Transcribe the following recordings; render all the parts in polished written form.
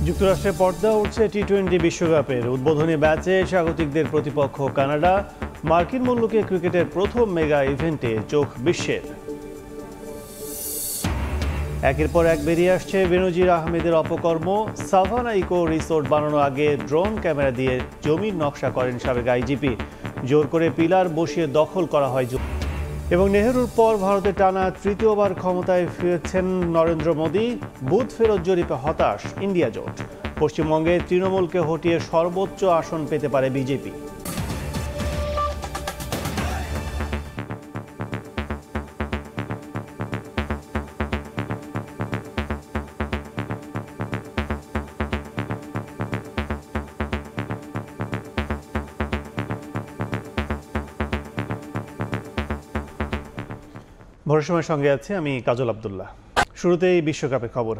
যুক্তরাষ্ট্রে পর্দা উঠছে টি-20 বিশ্বকাপের উদ্বোধনী ম্যাচে স্বাগতিকদের প্রতিপক্ষ কানাডা। মার্কিন মুল্লুকে ক্রিকেটের প্রথম মেগা ইভেন্টে চোখ বিশ্বের। একের পর এক বেরিয়ে আসছে বেনজির আহমেদের অপকর্ম। সাভানা ইকো রিসোর্ট বানানোর আগে ড্রোন ক্যামেরা দিয়ে জমির নকশা করেন সাবেক আইজিপি। জোর করে পিলার বসিয়ে দখল করা হয়। এবং নেহেরুর পর ভারতে টানা তৃতীয়বার ক্ষমতায় ফিরেছেন নরেন্দ্র মোদী। বুথ ফেরত জরিপে হতাশ ইন্ডিয়া জোট। পশ্চিমবঙ্গে তৃণমূলকে হটিয়ে সর্বোচ্চ আসন পেতে পারে বিজেপি। ভোরের সময়ের সঙ্গে আছে আমি কাজল আব্দুল্লাহ। শুরুতেই বিশ্বকাপের খবর।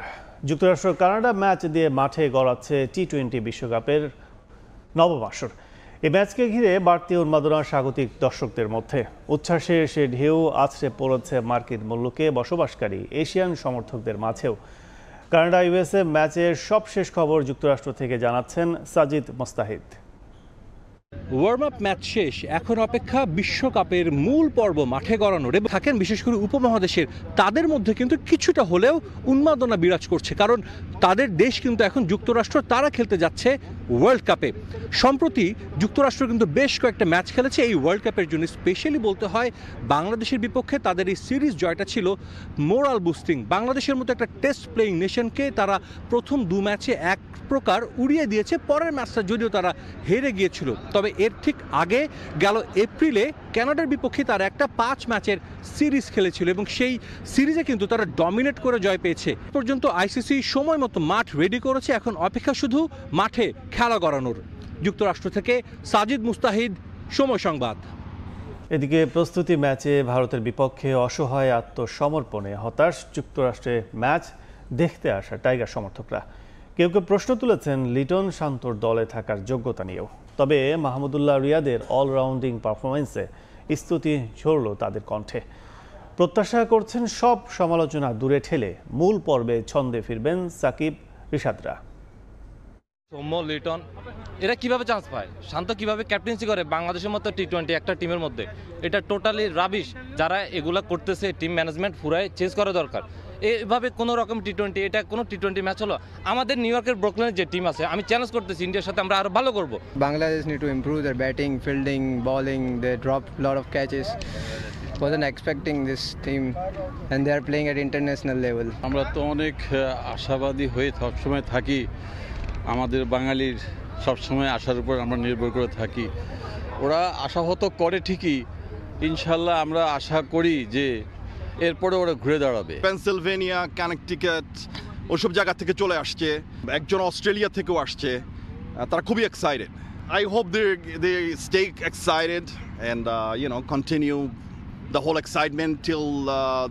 যুক্তরাষ্ট্র কানাডা ম্যাচ দিয়ে মাঠে গড়াচ্ছে টি-20 বিশ্বকাপের নবম আসর। এই ম্যাচকে ঘিরে বাড়তি উন্মাদনা স্বাগতিক দর্শকদের মধ্যে। উচ্ছ্বাসে সে ঢেউ আছড়ে পড়েছে মার্কিন মুল্লুকে বসবাসকারী এশিয়ান সমর্থকদের মাঝেও। কানাডা ইউএসএ ম্যাচের সবশেষ খবর যুক্তরাষ্ট্র থেকে জানাচ্ছেন সাজিদ মোস্তাহিদ। ওয়ার্ম আপ ম্যাচ শেষ, এখন অপেক্ষা বিশ্বকাপের মূল পর্ব মাঠে গড়ানোর। এবং থাকেন বিশেষ করে উপমহাদেশের, তাদের মধ্যে কিন্তু কিছুটা হলেও উন্মাদনা বিরাজ করছে, কারণ তাদের দেশ কিন্তু এখন যুক্তরাষ্ট্র, তারা খেলতে যাচ্ছে ওয়ার্ল্ড কাপে। সম্প্রতি যুক্তরাষ্ট্র কিন্তু বেশ কয়েকটা ম্যাচ খেলেছে এই ওয়ার্ল্ড কাপের জন্য। স্পেশালি বলতে হয় বাংলাদেশের বিপক্ষে তাদের এই সিরিজ জয়টা ছিল মোরাল বুস্টিং। বাংলাদেশের মতো একটা টেস্ট প্লেয়িং নেশনকে তারা প্রথম দু ম্যাচে এক প্রকার উড়িয়ে দিয়েছে। পরের ম্যাচটা যদিও তারা হেরে গিয়েছিল, তবে এর ঠিক আগে গেল এপ্রিলে কানাডার বিপক্ষে তারা একটা 5 ম্যাচের সিরিজ খেলেছিল এবং সেই সিরিজে কিন্তু তারা ডমিনেট করে জয় পেয়েছে। পর্যন্ত আইসিসি সময় মতো মাঠ রেডি করেছে, এখন অপেক্ষা শুধু মাঠে খেলা করানোর। যুক্তরাষ্ট্র থেকে সাজিদ মুস্তাহিদ, সময় সংবাদ। এদিকে প্রস্তুতি ম্যাচে ভারতের বিপক্ষে অসহায় আত্মসমর্পণে হতাশ যুক্তরাষ্ট্রে ম্যাচ দেখতে আসা টাইগার সমর্থকরা। কেউ কেউ প্রশ্ন তুলেছেন লিটন শান্তর দলে থাকার যোগ্যতা নিয়েও। তবে মাহমুদুল্লাহ রিয়াদের অলরাউন্ডিং পারফরমেন্সে স্তুতি ঝরল তাদের কণ্ঠে। প্রত্যাশা করছেন সব সমালোচনা দূরে ঠেলে মূল পর্বে ছন্দে ফিরবেন সাকিব রিশাদরা। সৌম্য, লিটন এরা কিভাবে চান্স পায়? শান্ত কিভাবে ক্যাপ্টেন্সি করে বাংলাদেশের মতো টি-20 একটা টিমের মধ্যে? এটা টোটালি রাবিশ। যারা এগুলা করতেছে টিম ম্যানেজমেন্ট পুরাই চেঞ্জ করা দরকার। এইভাবে কোনো রকম টি-20, এটা কোনো টি-20 ম্যাচ হলো? আমাদের নিউ ইয়র্কের ব্রুকলিনের যে টিম আছে, আমি চ্যালেঞ্জ করতেছি ইন্ডিয়ার সাথে আমরা আরো ভালো করব। Bangladesh need to improve their batting, fielding, bowling. They dropped a lot of catches. Wasn't expecting this team, and they are playing at international level. আমরা তো অনেক আশাবাদী হয়ে সবসময় থাকি। আমাদের বাঙালির সবসময় আশার উপর আমরা নির্ভর করে থাকি। ওরা আশাহত করে ঠিকই, ইনশাল্লাহ আমরা আশা করি যে এরপরে ওরা ঘুরে দাঁড়াবে। পেনসিলভেনিয়া, কানেকটিকাট ওসব জায়গা থেকে চলে আসছে, একজন অস্ট্রেলিয়া থেকেও আসছে। তারা খুবই excited. I hope they stay excited and continue the whole excitement till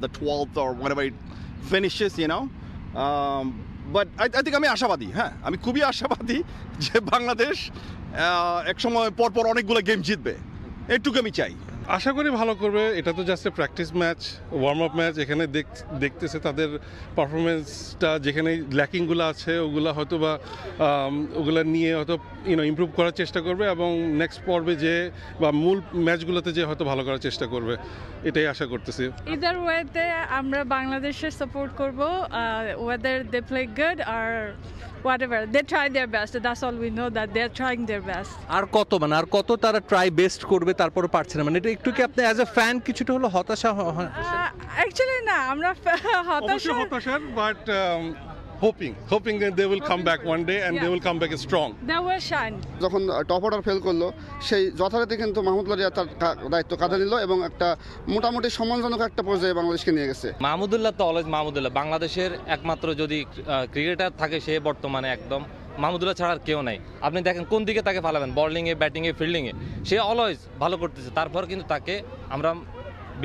the 12th or whenever it finishes, but I think আমি আশাবাদী। হ্যাঁ, আমি খুবই আশাবাদী যে বাংলাদেশ একসময় পরপর অনেকগুলো গেম জিতবে। এটুকু আমি চাই। আশা করি ভালো করবে। এটা তো just practice match, warm up match. এখানে দেখতেছে তাদের পারফরমেন্সটা, যেখানে ল্যাকিংগুলো আছে ওগুলো হয়তো বা ওগুলো নিয়ে হয়তো ইমপ্রুভ করার চেষ্টা করবে এবং নেক্সট পর্বে যে বা মূল ম্যাচগুলোতে যে হয়তো ভালো করার চেষ্টা করবে, এটাই আশা করতেছি। ইদার ওয়েতে আমরা বাংলাদেশের সাপোর্ট করব, whether they play good or whatever, they try their best. That's all we know, that they're trying their best. আর কত তারা ট্রাই বেস্ট করবে, তারপরে পারছে না। মানে এটা একটু কি আপনি অ্যাজ এ ফ্যান কিছুটা হলো হতাশা? অ্যাকচুয়ালি না, আমরা হতাশার, but hoping that they will come back one day and they will come back strong. They will shine. যখন টপ অর্ডার ফেল করলো, সেই যথারীতি কিন্তু মাহমুদুল্লাহ রিয়াদ তার দায়িত্ব কাঁধে নিল এবং একটা মোটামুটি সম্মানজনক একটা পর্যায়ে বাংলাদেশকে নিয়ে গেছে। মাহমুদুল্লাহ তো অলওয়েজ মাহমুদুল্লাহ। বাংলাদেশের একমাত্র যদি ক্রিকেটার থাকে সে বর্তমানে একদম মাহমুদুল্লাহ ছাড়া আর কেউ নাই। আপনি দেখেন কোন দিকে তাকে ফালাবেন, বোলিংয়ে, ব্যাটিংয়ে, ফিল্ডিংয়ে, সে অলওয়েজ ভালো করতেছে। তারপর কিন্তু তাকে আমরা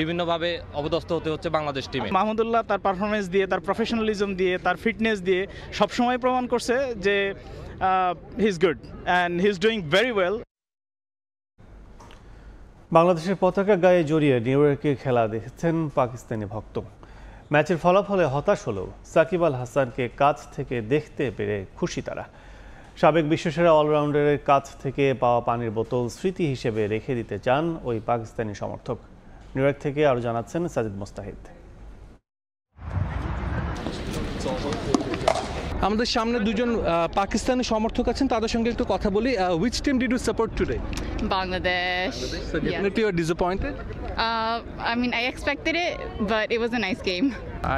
বিভিন্নভাবে অবদস্থ হতে হচ্ছে বাংলাদেশ টিমে। মাহমুদুল্লাহ তার পারফরমেন্স দিয়ে, তার প্রফেশনালিজম দিয়ে, তার ফিটনেস দিয়ে সবসময় প্রমাণ করছে যে he is good and he is doing very well. বাংলাদেশের পতাকা গায়ে জড়িয়ে নিউ ইয়র্কে খেলা দেখেছেন পাকিস্তানি ভক্ত। ম্যাচের ফলাফলে হতাশ হলেও সাকিব আল হাসানকে কাছ থেকে দেখতে পেরে খুশি তারা। সাবেক বিশ্বসেরা অলরাউন্ডারের কাছ থেকে পাওয়া পানির বোতল স্মৃতি হিসেবে রেখে দিতে চান ওই পাকিস্তানি সমর্থক। নিউ ইয়র্ক থেকে আরও জানাচ্ছেন সাজিদ মুস্তাহিদ। আমাদের সামনে দুজন পাকিস্তানি সমর্থক আছেন, তাদের সঙ্গে একটু কথা বলি। Which team did you support today? Bangladesh. So definitely you are disappointed? I mean, I expected it, but it was a nice game.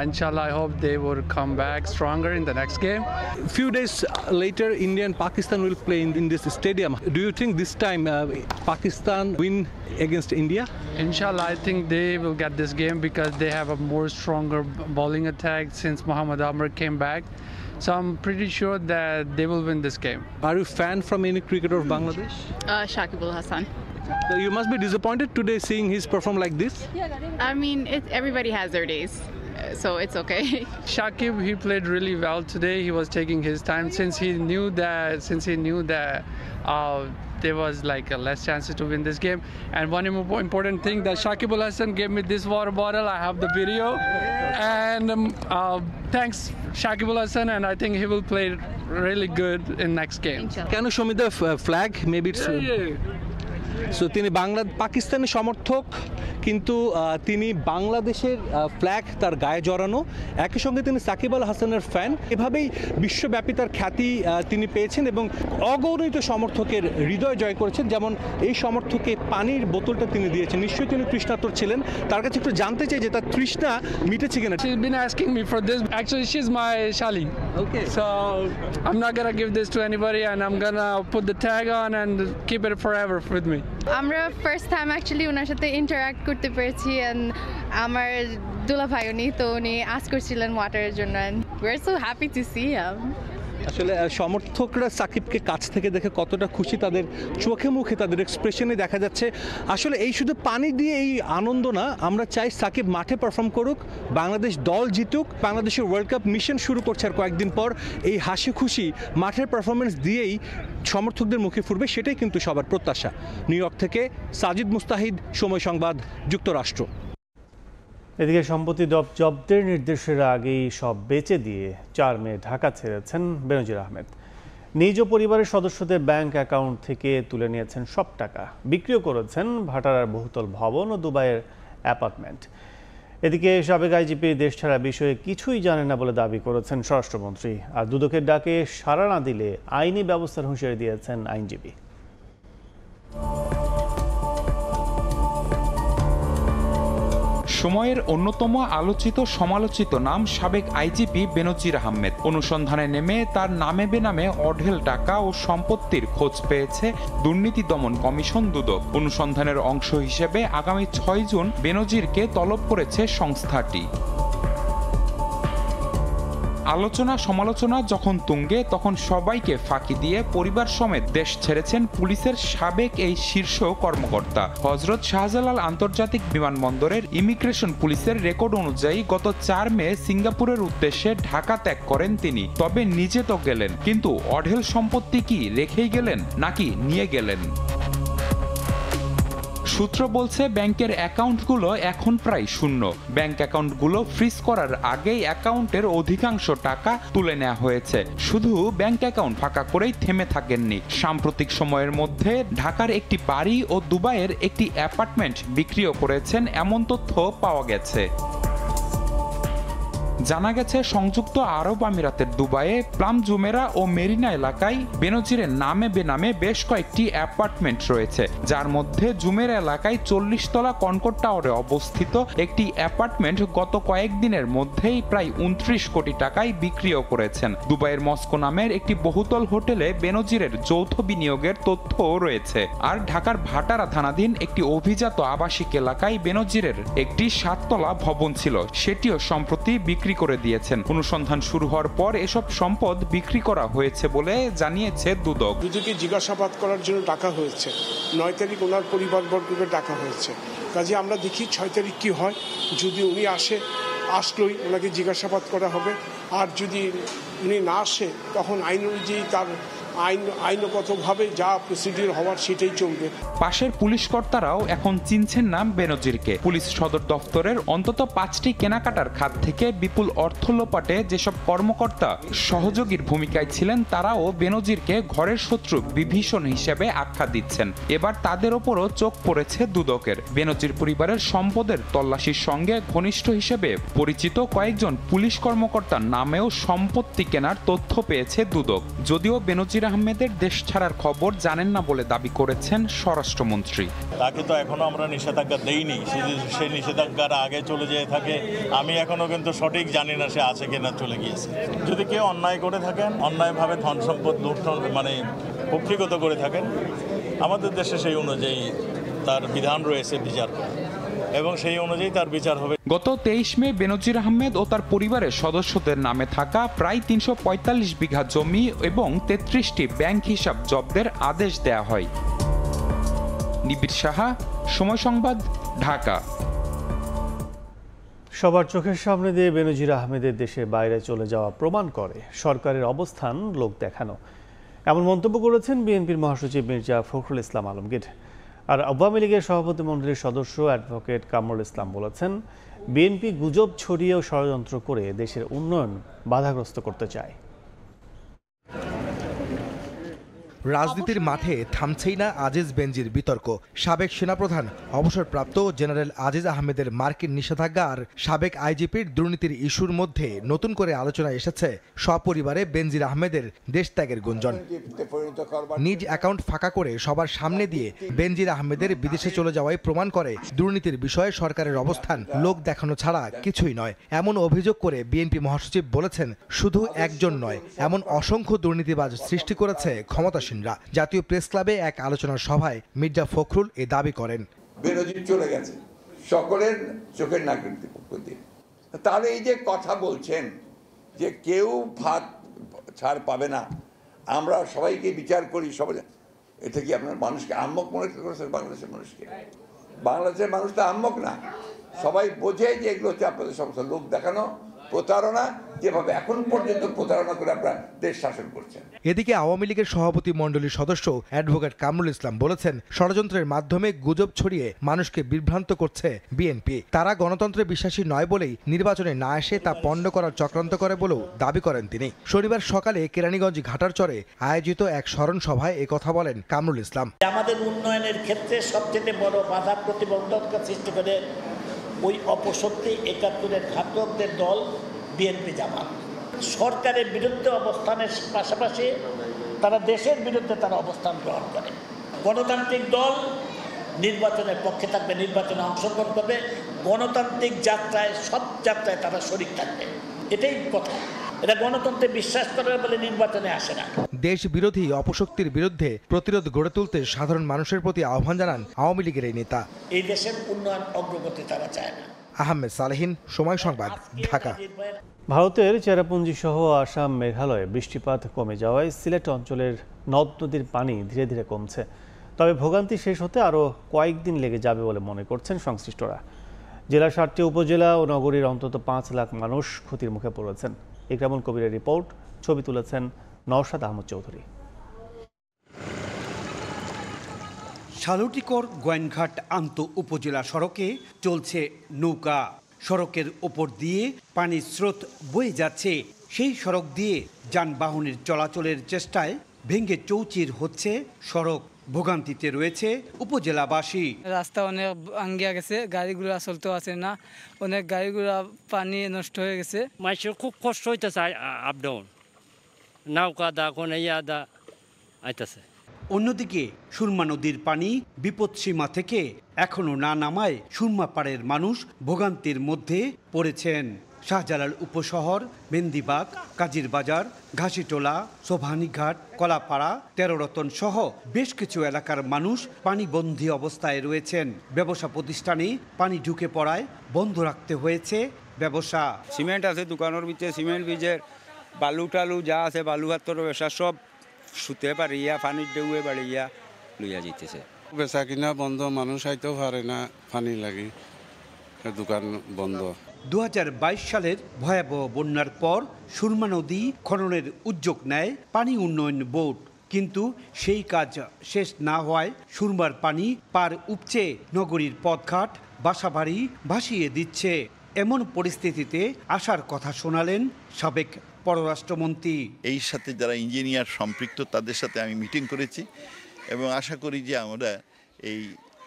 Inshallah, I hope they will come back stronger in the next game. Few days later, India and Pakistan will play in this stadium. Do you think this time Pakistan win against India? Inshallah, I think they will get this game because they have a more stronger bowling attack since Mohammad Amr came back. So I'm pretty sure that they will win this game. Are you a fan from any cricketer of Bangladesh? Shakib Al Hasan. So you must be disappointed today seeing his perform like this? I mean, everybody has their days, so it's okay. Shakib, he played really well today. He was taking his time since he knew that there was like a less chances to win this game. And one important thing that Shakib Al Hasan gave me this water bottle. I have the video, and thanks Shakib Al Hasan, and I think he will play really good in next game. Can you show me the flag? Maybe it's. So তিনি পাকিস্তানি সমর্থক, কিন্তু তিনি বাংলাদেশের flag তার গায়ে জড়ানো। একই সঙ্গে তিনি সাকিব আল হাসানের ফ্যান। এভাবেই বিশ্বব্যাপী তার খ্যাতি তিনি পেয়েছেন এবং অগণিত সমর্থকের হৃদয় জয় করেছেন। যেমন এই সমর্থককে পানির বোতলটা তিনি দিয়েছেন। নিশ্চয়ই তিনি তৃষ্ণাতুর ছিলেন। তার কাছে একটু জানতে চাই যে তার তৃষ্ণা মিটেছে কিনা। She's been asking me for this. Actually, she's my Shali. Okay. So I'm not gonna give this to anybody, and I'm gonna put the tag on and keep it forever with me. আমরা first time actually ওনার সাথে interact করতে পেরেছি, and আমার দুলা ভাই উনি তো উনি আস্ক করছিলেন ওয়াটারের জন্য, and we are so happy to see him. আসলে সমর্থকরা সাকিবকে কাছ থেকে দেখে কতটা খুশি তাদের চোখে মুখে, তাদের এক্সপ্রেশনে দেখা যাচ্ছে। আসলে এই শুধু পানি দিয়ে এই আনন্দ না, আমরা চাই সাকিব মাঠে পারফর্ম করুক, বাংলাদেশ দল জিতুক। বাংলাদেশের ওয়ার্ল্ড কাপ মিশন শুরু করছে আর কয়েকদিন পর। এই হাসি খুশি মাঠের পারফরমেন্স দিয়েই সমর্থকদের মুখে ফুটবে, সেটাই কিন্তু সবার প্রত্যাশা। নিউ ইয়র্ক থেকে সাজিদ মুস্তাহিদ, সময় সংবাদ, যুক্তরাষ্ট্র। এদিকে সম্পত্তি জব্দের নির্দেশের আগেই সব বেচে দিয়ে 4 মে ঢাকা ছেড়েছেন বেনজির আহমেদ। নিজ পরিবারের সদস্যদের ব্যাংক অ্যাকাউন্ট থেকে তুলে নিয়েছেন সব টাকা, বিক্রিও করেছেন ভাটারার বহুতল ভবন ও দুবাইয়ের অ্যাপার্টমেন্ট। এদিকে সাবেক আইজিপি দেশ ছাড়া বিষয়ে কিছুই জানেন না বলে দাবি করেছেন স্বরাষ্ট্রমন্ত্রী। আর দুদকের ডাকে সাড়া না দিলে আইনি ব্যবস্থার হুঁশিয়ারি দিয়েছেন আইনজীবী। সময়ের অন্যতম আলোচিত সমালোচিত নাম সাবেক আইজিপি বেনজির আহমেদ। অনুসন্ধানে নেমে তার নামে বেনামে অঢেল টাকা ও সম্পত্তির খোঁজ পেয়েছে দুর্নীতি দমন কমিশন দুদক। অনুসন্ধানের অংশ হিসেবে আগামী 6 জুন বেনজিরকে তলব করেছে সংস্থাটি। আলোচনা সমালোচনা যখন তুঙ্গে, তখন সবাইকে ফাঁকি দিয়ে পরিবার সমেত দেশ ছেড়েছেন পুলিশের সাবেক এই শীর্ষ কর্মকর্তা। হযরত শাহজালাল আন্তর্জাতিক বিমানবন্দরের ইমিগ্রেশন পুলিশের রেকর্ড অনুযায়ী গত 4 মে সিঙ্গাপুরের উদ্দেশ্যে ঢাকা ত্যাগ করেন তিনি। তবে নিজে তো গেলেন, কিন্তু অঢেল সম্পত্তি কি রেখেই গেলেন নাকি নিয়ে গেলেন? সূত্র বলছে ব্যাংকের অ্যাকাউন্টগুলো এখন প্রায় শূন্য। ব্যাংক অ্যাকাউন্টগুলো ফ্রিজ করার আগেই অ্যাকাউন্টের অধিকাংশ টাকা তুলে নেওয়া হয়েছে। শুধু ব্যাংক অ্যাকাউন্ট ফাঁকা করেই থেমে থাকেননি। সাম্প্রতিক সময়ের মধ্যে ঢাকার একটি বাড়ি ও দুবাইয়ের একটি অ্যাপার্টমেন্ট বিক্রিও করেছেন, এমন তথ্য পাওয়া গেছে। জানা গেছে সংযুক্ত আরব আমিরাতের দুবাইয়ে প্লাম জুমেরা ও মেরিনা এলাকায় বেনজিরের নামে বেনামে বেশ কয়েকটি অ্যাপার্টমেন্ট রয়েছে, যার মধ্যে জুমেরা এলাকায় 40 তলা কনকর্ড টাওয়ারে অবস্থিত একটি অ্যাপার্টমেন্ট গত কয়েকদিনের মধ্যেই প্রায় 29 কোটি টাকায় বিক্রিও করেছেন। দুবাইয়ের মস্কো নামের একটি বহুতল হোটেলে বেনজিরের যৌথ বিনিয়োগের তথ্যও রয়েছে। আর ঢাকার ভাটারা থানাধীন একটি অভিজাত আবাসিক এলাকায় বেনজিরের একটি 7 তলা ভবন ছিল, সেটিও সম্প্রতি বিক্রি করে দিয়েছেন। অনুসন্ধান শুরু হওয়ার পর এসব সম্পদ বিক্রি করা হয়েছে বলে জানিয়েছে দুদক। দুদকে জিজ্ঞাসাবাদ করার জন্য ডাকা হয়েছে, 9 তারিখ ওনার পরিবারবর্গকে ডাকা হয়েছে। কাজে আমরা দেখি 6 তারিখ কি হয়। যদি উনি আসলেই ওনাকে জিজ্ঞাসাবাদ করা হবে, আর যদি উনি না আসে তখন আইন অনুযায়ী তার আইনগতভাবে যা প্রসিডিউর হওয়ার সেটাই চলবে। পাশের পুলিশ কর্তারাও এখন চিনছেন না বেনজিরকে। পুলিশ সদর দপ্তরের অন্তত 5টি কেনাকাটার খাত থেকে বিপুল অর্থ লোপাটে যেসব কর্মকর্তা সহযোগীর ভূমিকায় ছিলেন তারাও বেনজিরকে ঘরের শত্রু বিভীষণ হিসেবে আখ্যা দিচ্ছেন। এবার তাদের ওপরও চোখ পড়েছে দুদকের। বেনজির পরিবারের সম্পদের তল্লাশির সঙ্গে ঘনিষ্ঠ হিসেবে পরিচিত কয়েকজন পুলিশ কর্মকর্তার নামেও সম্পত্তি কেনার তথ্য পেয়েছে দুদক। যদিও বেনজির আহমেদের দেশ ছাড়ার খবর জানেন না বলে দাবি করেছেন স্বরাষ্ট্রমন্ত্রী। তাকে তো এখনো আমরা নিষেধাজ্ঞা দেইনি, সেই নিষেধাজ্ঞার আগে চলে যেয়ে থাকে। আমি এখনো কিন্তু সঠিক জানি না সে আছে কিনা চলে গিয়েছে। যদি কেউ অন্যায় করে থাকেন, অন্যায়ভাবে ধন সম্পদ লুণ্ঠন কক্ষিগত করে থাকেন, আমাদের দেশে সেই অনুযায়ী তার বিধান রয়েছে বিচার করা, এবং সেই অনুযায়ী তার বিচার হবে। গত 23 মে বেনজির আহমেদ ও তার পরিবারের সদস্যদের নামে থাকা প্রায় 345 বিঘা জমি এবং 33টি ব্যাংক হিসাব জব্দের আদেশ দেয়া হয়। নিবিড় সাহা, সময় সংবাদ, ঢাকা। সবার চোখের সামনে দিয়ে বেনজির আহমেদের দেশের বাইরে চলে যাওয়া প্রমাণ করে সরকারের অবস্থান লোক দেখানো, এমন মন্তব্য করেছেন বিএনপির মহাসচিব মির্জা ফখরুল ইসলাম আলমগীর। আর আওয়ামী লীগের সভাপতি মণ্ডলীর সদস্য অ্যাডভোকেট কামরুল ইসলাম বলেছেন, বিএনপি গুজব ছড়িয়ে ও ষড়যন্ত্র করে দেশের উন্নয়ন বাধাগ্রস্ত করতে চায়। রাজনীতির মাঠে থামছেই না আজিজ বেনজির বিতর্ক। সাবেক সেনাপ্রধান অবসরপ্রাপ্ত জেনারেল আজিজ আহমেদের মার্কিন নিষেধাজ্ঞা আর সাবেক আইজিপির দুর্নীতির ইস্যুর মধ্যে নতুন করে আলোচনায় এসেছে সপরিবারে বেনজির আহমেদের দেশত্যাগের গুঞ্জন। নিজ অ্যাকাউন্ট ফাঁকা করে সবার সামনে দিয়ে বেনজির আহমেদের বিদেশে চলে যাওয়াই প্রমাণ করে দুর্নীতির বিষয়ে সরকারের অবস্থান লোক দেখানো ছাড়া কিছুই নয়। এমন অভিযোগ করে বিএনপি মহাসচিব বলেছেন, শুধু একজন নয়, এমন অসংখ্য দুর্নীতিবাজ সৃষ্টি করেছে ক্ষমতাসীন। জাতীয় প্রেস ক্লাবে এক আলোচনার সভায় মির্জা ফখরুল এ দাবি করেন। বেনজির চলে গেছে সকলের চোখের নাগরিকদের পক্ষ দিয়ে, তাহলে এই যে কথা বলছেন যে কেউ ভাত ছাড় পাবে না, আমরা সবাইকে বিচার করি, সবাই, এটা কি আপনার মানুষকে আহম্মক মনে করেছেন? বাংলাদেশের মানুষকে, বাংলাদেশের মানুষ তো আহম্মক না, সবাই বোঝে যে এগুলো হচ্ছে আপনাদের সমস্যা, লোক দেখানো, প্রতারণা, যেভাবে এখন পর্যন্ত প্রতারণা করে আপনারা দেশ শাসন করছেন। এদিকে আওয়ামী লীগের সভাপতি মণ্ডলীর সদস্য অ্যাডভোকেট কামরুল ইসলাম বলেছেন, ষড়যন্ত্রের মাধ্যমে গুজব ছড়িয়ে মানুষকে বিভ্রান্ত করছে বিএনপি। তারা গণতন্ত্রে বিশ্বাসী নয় বলেই নির্বাচনে না এসে তা পণ্ড করার চক্রান্ত করে বলেও দাবি করেন তিনি। শনিবার সকালে কেরানীগঞ্জ ঘাটারচরে আয়োজিত এক স্মরণ সভায় একথা বলেন কামরুল ইসলাম। আমাদের উন্নয়নের ক্ষেত্রে সবচেয়ে বড় বাধা প্রতিবন্ধকতা সৃষ্টি করে ওই অপশক্তি 71-এর ঘাতকদের দল বিএনপি জামাত। সরকারের বিরুদ্ধে অবস্থানের পাশাপাশি তারা দেশের বিরুদ্ধে তারা অবস্থান গ্রহণ করে। গণতান্ত্রিক দল নির্বাচনের পক্ষে থাকবে, নির্বাচনে অংশগ্রহণ করবে, গণতান্ত্রিক যাত্রায় সব যাত্রায় তারা শরীক থাকবে, এটাই কথা। এটা গণতন্ত্রে বিশ্বাস করে বলে নির্বাচনে আসে না। দেশ বিরোধী অপশক্তির বিরুদ্ধে প্রতিরোধ গড়ে তুলতে সাধারণ মানুষের প্রতি আহ্বান জানান আওয়ামী লীগের এই নেতা। এই দেশের উন্নয়ন অগ্রগতি তারা চায় না। আহমেদ সালেহিন, সময় সংবাদ, ঢাকা। ভারতের চেরাপুঞ্জি সহ আসাম, মেঘালয়ে বৃষ্টিপাত কমে যাওয়ায় সিলেট অঞ্চলের নদ নদীর পানি ধীরে ধীরে কমছে। তবে ভোগান্তি শেষ হতে আরও কয়েকদিন লেগে যাবে বলে মনে করছেন সংশ্লিষ্টরা। জেলার 7টি উপজেলা ও নগরীর অন্তত 5 লাখ মানুষ ক্ষতির মুখে পড়েছেন। ইকরামুল কবিরের রিপোর্ট, ছবি তুলেছেন নওশাদ আহমদ চৌধুরী। শালুটিকর গোয়াইনঘাট আন্ত উপজেলা সড়কে চলছে নৌকা। সড়কের ওপর দিয়ে পানির স্রোত বয়ে যাচ্ছে। সেই সড়ক দিয়ে যানবাহনের চলাচলের চেষ্টায় ভেঙে চৌচির হচ্ছে সড়ক। ভোগান্তিতে রয়েছে উপজেলাবাসী। রাস্তা অনেক ভাঙ্গিয়া গেছে, গাড়িগুলো চলতেও আছে না, অনেক গাড়িগুলো পানি নষ্ট হয়ে গেছে। মানুষের খুব কষ্ট হইতেছে আপ ডাউন, নৌকা দা কোন দা আইতেছে। অন্যদিকে সুরমা নদীর পানি বিপদসীমা থেকে এখনো না নামায় সুরমা পাড়ের মানুষ ভোগান্তির মধ্যে পড়েছেন। শাহজালাল উপশহর, মেন্দিবাগ, কাজীর বাজার, ঘাসিটোলা, সোভানীঘাট, কলাপাড়া, তেরোরতন সহ বেশ কিছু এলাকার মানুষ পানিবন্দী অবস্থায় রয়েছেন। ব্যবসা প্রতিষ্ঠানে পানি ঢুকে পড়ায় বন্ধ রাখতে হয়েছে ব্যবসা। সিমেন্ট আছে দোকানের ভিতরে, সিমেন্ট বীজের বালু টালু যা আছে, বালু হাতর ব্যবসা সব শুতে পারিয়া পানির ঢেউয়ে বাড়িয়া লইয়া যেতেছে। বেচা কিনা বন্ধ, মানুষ আইতেও পারে না, পানি লাগে, দোকান বন্ধ। 2022 সালের ভয়াবহ বন্যার পর সুরমা নদী খননের উদ্যোগ নেয় পানি উন্নয়ন বোর্ড। কিন্তু সেই কাজ শেষ না হওয়ায় সুরমার পানি পার উপচে নগরীর পথঘাট বাসাবাড়ি ভাসিয়ে দিচ্ছে। এমন পরিস্থিতিতে আসার কথা শোনালেন সাবেক পররাষ্ট্রমন্ত্রী। এই সাথে যারা ইঞ্জিনিয়ার সম্পৃক্ত তাদের সাথে আমি মিটিং করেছি এবং আশা করি যে আমরা এই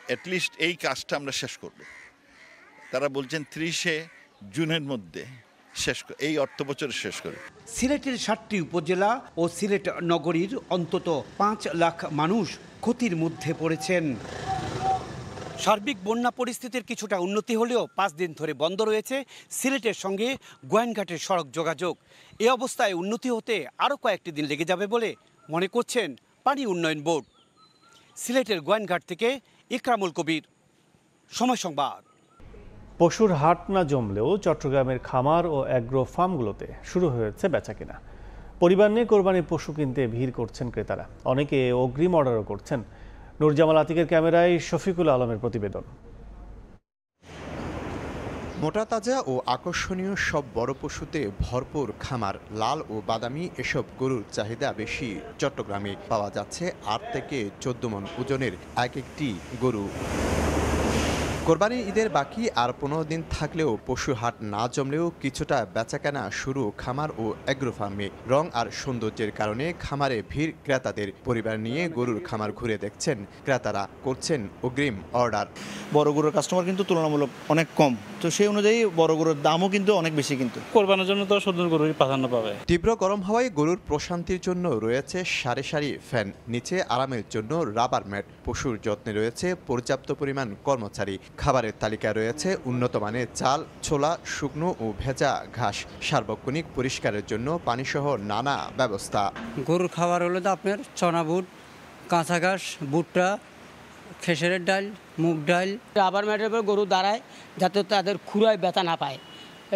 অ্যাটলিস্ট এই কাজটা আমরা শেষ করব। তারা বলছেন 30শে জুনের মধ্যে এই অর্থ বছরে শেষ করে। সিলেটের 7টি উপজেলা ও সিলেট নগরীর অন্তত 5 লাখ মানুষ ক্ষতির মধ্যে পড়েছেন। সার্বিক বন্যা পরিস্থিতির কিছুটা উন্নতি হলেও 5 দিন ধরে বন্ধ রয়েছে সিলেটের সঙ্গে গোয়াইনঘাটের সড়ক যোগাযোগ। এ অবস্থায় উন্নতি হতে আরও কয়েকটি দিন লেগে যাবে বলে মনে করছেন পানি উন্নয়ন বোর্ড। সিলেটের গোয়াইনঘাট থেকে ইকরামুল কবির, সময় সংবাদ। পশুর হাট না জমলেও চট্টগ্রামের খামার ও অ্যাগ্রো ফার্মগুলোতে শুরু হয়েছে বেচাকেনা। পরিবার নিয়ে কোরবানির পশু কিনতে ভিড় করছেন ক্রেতারা, অনেকে অগ্রিম অর্ডারও করছেন। নুরজামাল আতিকের ক্যামেরায় শফিকুল আলমের প্রতিবেদন। মোটা তাজা ও আকর্ষণীয় সব বড় পশুতে ভরপুর খামার। লাল ও বাদামি এসব গরুর চাহিদা বেশি। চট্টগ্রামে পাওয়া যাচ্ছে 8 থেকে 14 মণ ওজনের এক একটি গরু। কোরবানির ঈদের বাকি আর 15 দিন থাকলেও পশুর হাট না জমলেও কিছুটা বেচাকেনা শুরু খামার ও অ্যাগ্রো ফার্মে। রং আর সৌন্দর্যের কারণে খামারে ভিড় ক্রেতাদের। পরিবার নিয়ে গরুর খামার ঘুরে দেখছেন ক্রেতারা, করছেন অগ্রিম অর্ডার। বড় গরুর কাস্টমার কিন্তু তুলনামূলক অনেক কম, তো সেই অনুযায়ী বড় গরুর দামও কিন্তু অনেক বেশি। কিন্তু কোরবানির জন্য তো সুন্দর গরুরই প্রাধান্য পাবে। তীব্র গরম হাওয়ায় গরুর প্রশান্তির জন্য রয়েছে সারি সারি ফ্যান, নিচে আরামের জন্য রাবার ম্যাট। পশুর যত্নে রয়েছে পর্যাপ্ত পরিমাণ কর্মচারী। খাবারের তালিকায় রয়েছে উন্নত মানের চাল, ছোলা, শুকনো ও ভেজা ঘাস। সার্বক্ষণিক পরিষ্কারের জন্য পানিসহ নানা ব্যবস্থা। গরুর খাবার হলো তো আপনার চনা বুট, কাঁচা ঘাস, ভুট্টা, খেসারের ডাল, মুগ ডাল। রাবার ম্যাটের উপর গরু দাঁড়ায় যাতে তাদের খুরায় ব্যথা না পায়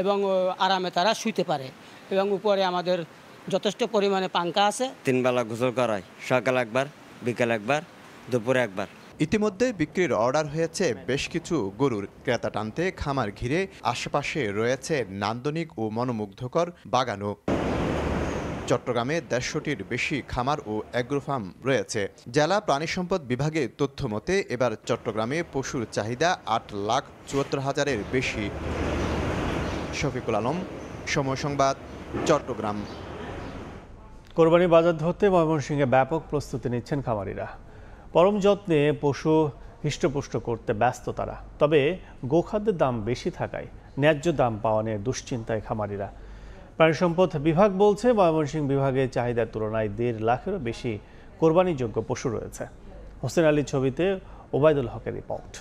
এবং আরামে তারা শুইতে পারে। এবং উপরে আমাদের যথেষ্ট পরিমাণে পাঙ্খা আছে। 3 বেলা গোসল করায়, সকাল একবার, বিকাল একবার, দুপুরে একবার। ইতিমধ্যে বিক্রির অর্ডার হয়েছে বেশ কিছু গরুর। ক্রেতা টানতে খামার ঘিরে আশেপাশে রয়েছে নান্দনিক ও মনোমুগ্ধকর বাগানও। চট্টগ্রামে 150টির বেশি খামার ও অ্যাগ্রো ফার্ম রয়েছে। জেলা প্রাণী সম্পদ বিভাগের তথ্য মতে এবার চট্টগ্রামে পশুর চাহিদা 8,74,000-এর বেশি। শফিকুল আলম, সময় সংবাদ, চট্টগ্রাম। কোরবানি বাজার ধরতে ময়মনসিংহে ব্যাপক প্রস্তুতি নিচ্ছেন খামারিরা। পরম যত্নে পশু হৃষ্টপুষ্ট করতে ব্যস্ত তারা। তবে গোখাদ্যের দাম বেশি থাকায় ন্যায্য দাম পাওয়া নিয়ে দুশ্চিন্তায় খামারিরা। প্রাণী সম্পদ বিভাগ বলছে ময়মনসিংহ বিভাগে চাহিদার তুলনায় 1.5 লাখেরও বেশি কোরবানিযোগ্য পশু রয়েছে। হোসেন আলীর ছবিতে ওবায়দুল হকের রিপোর্ট।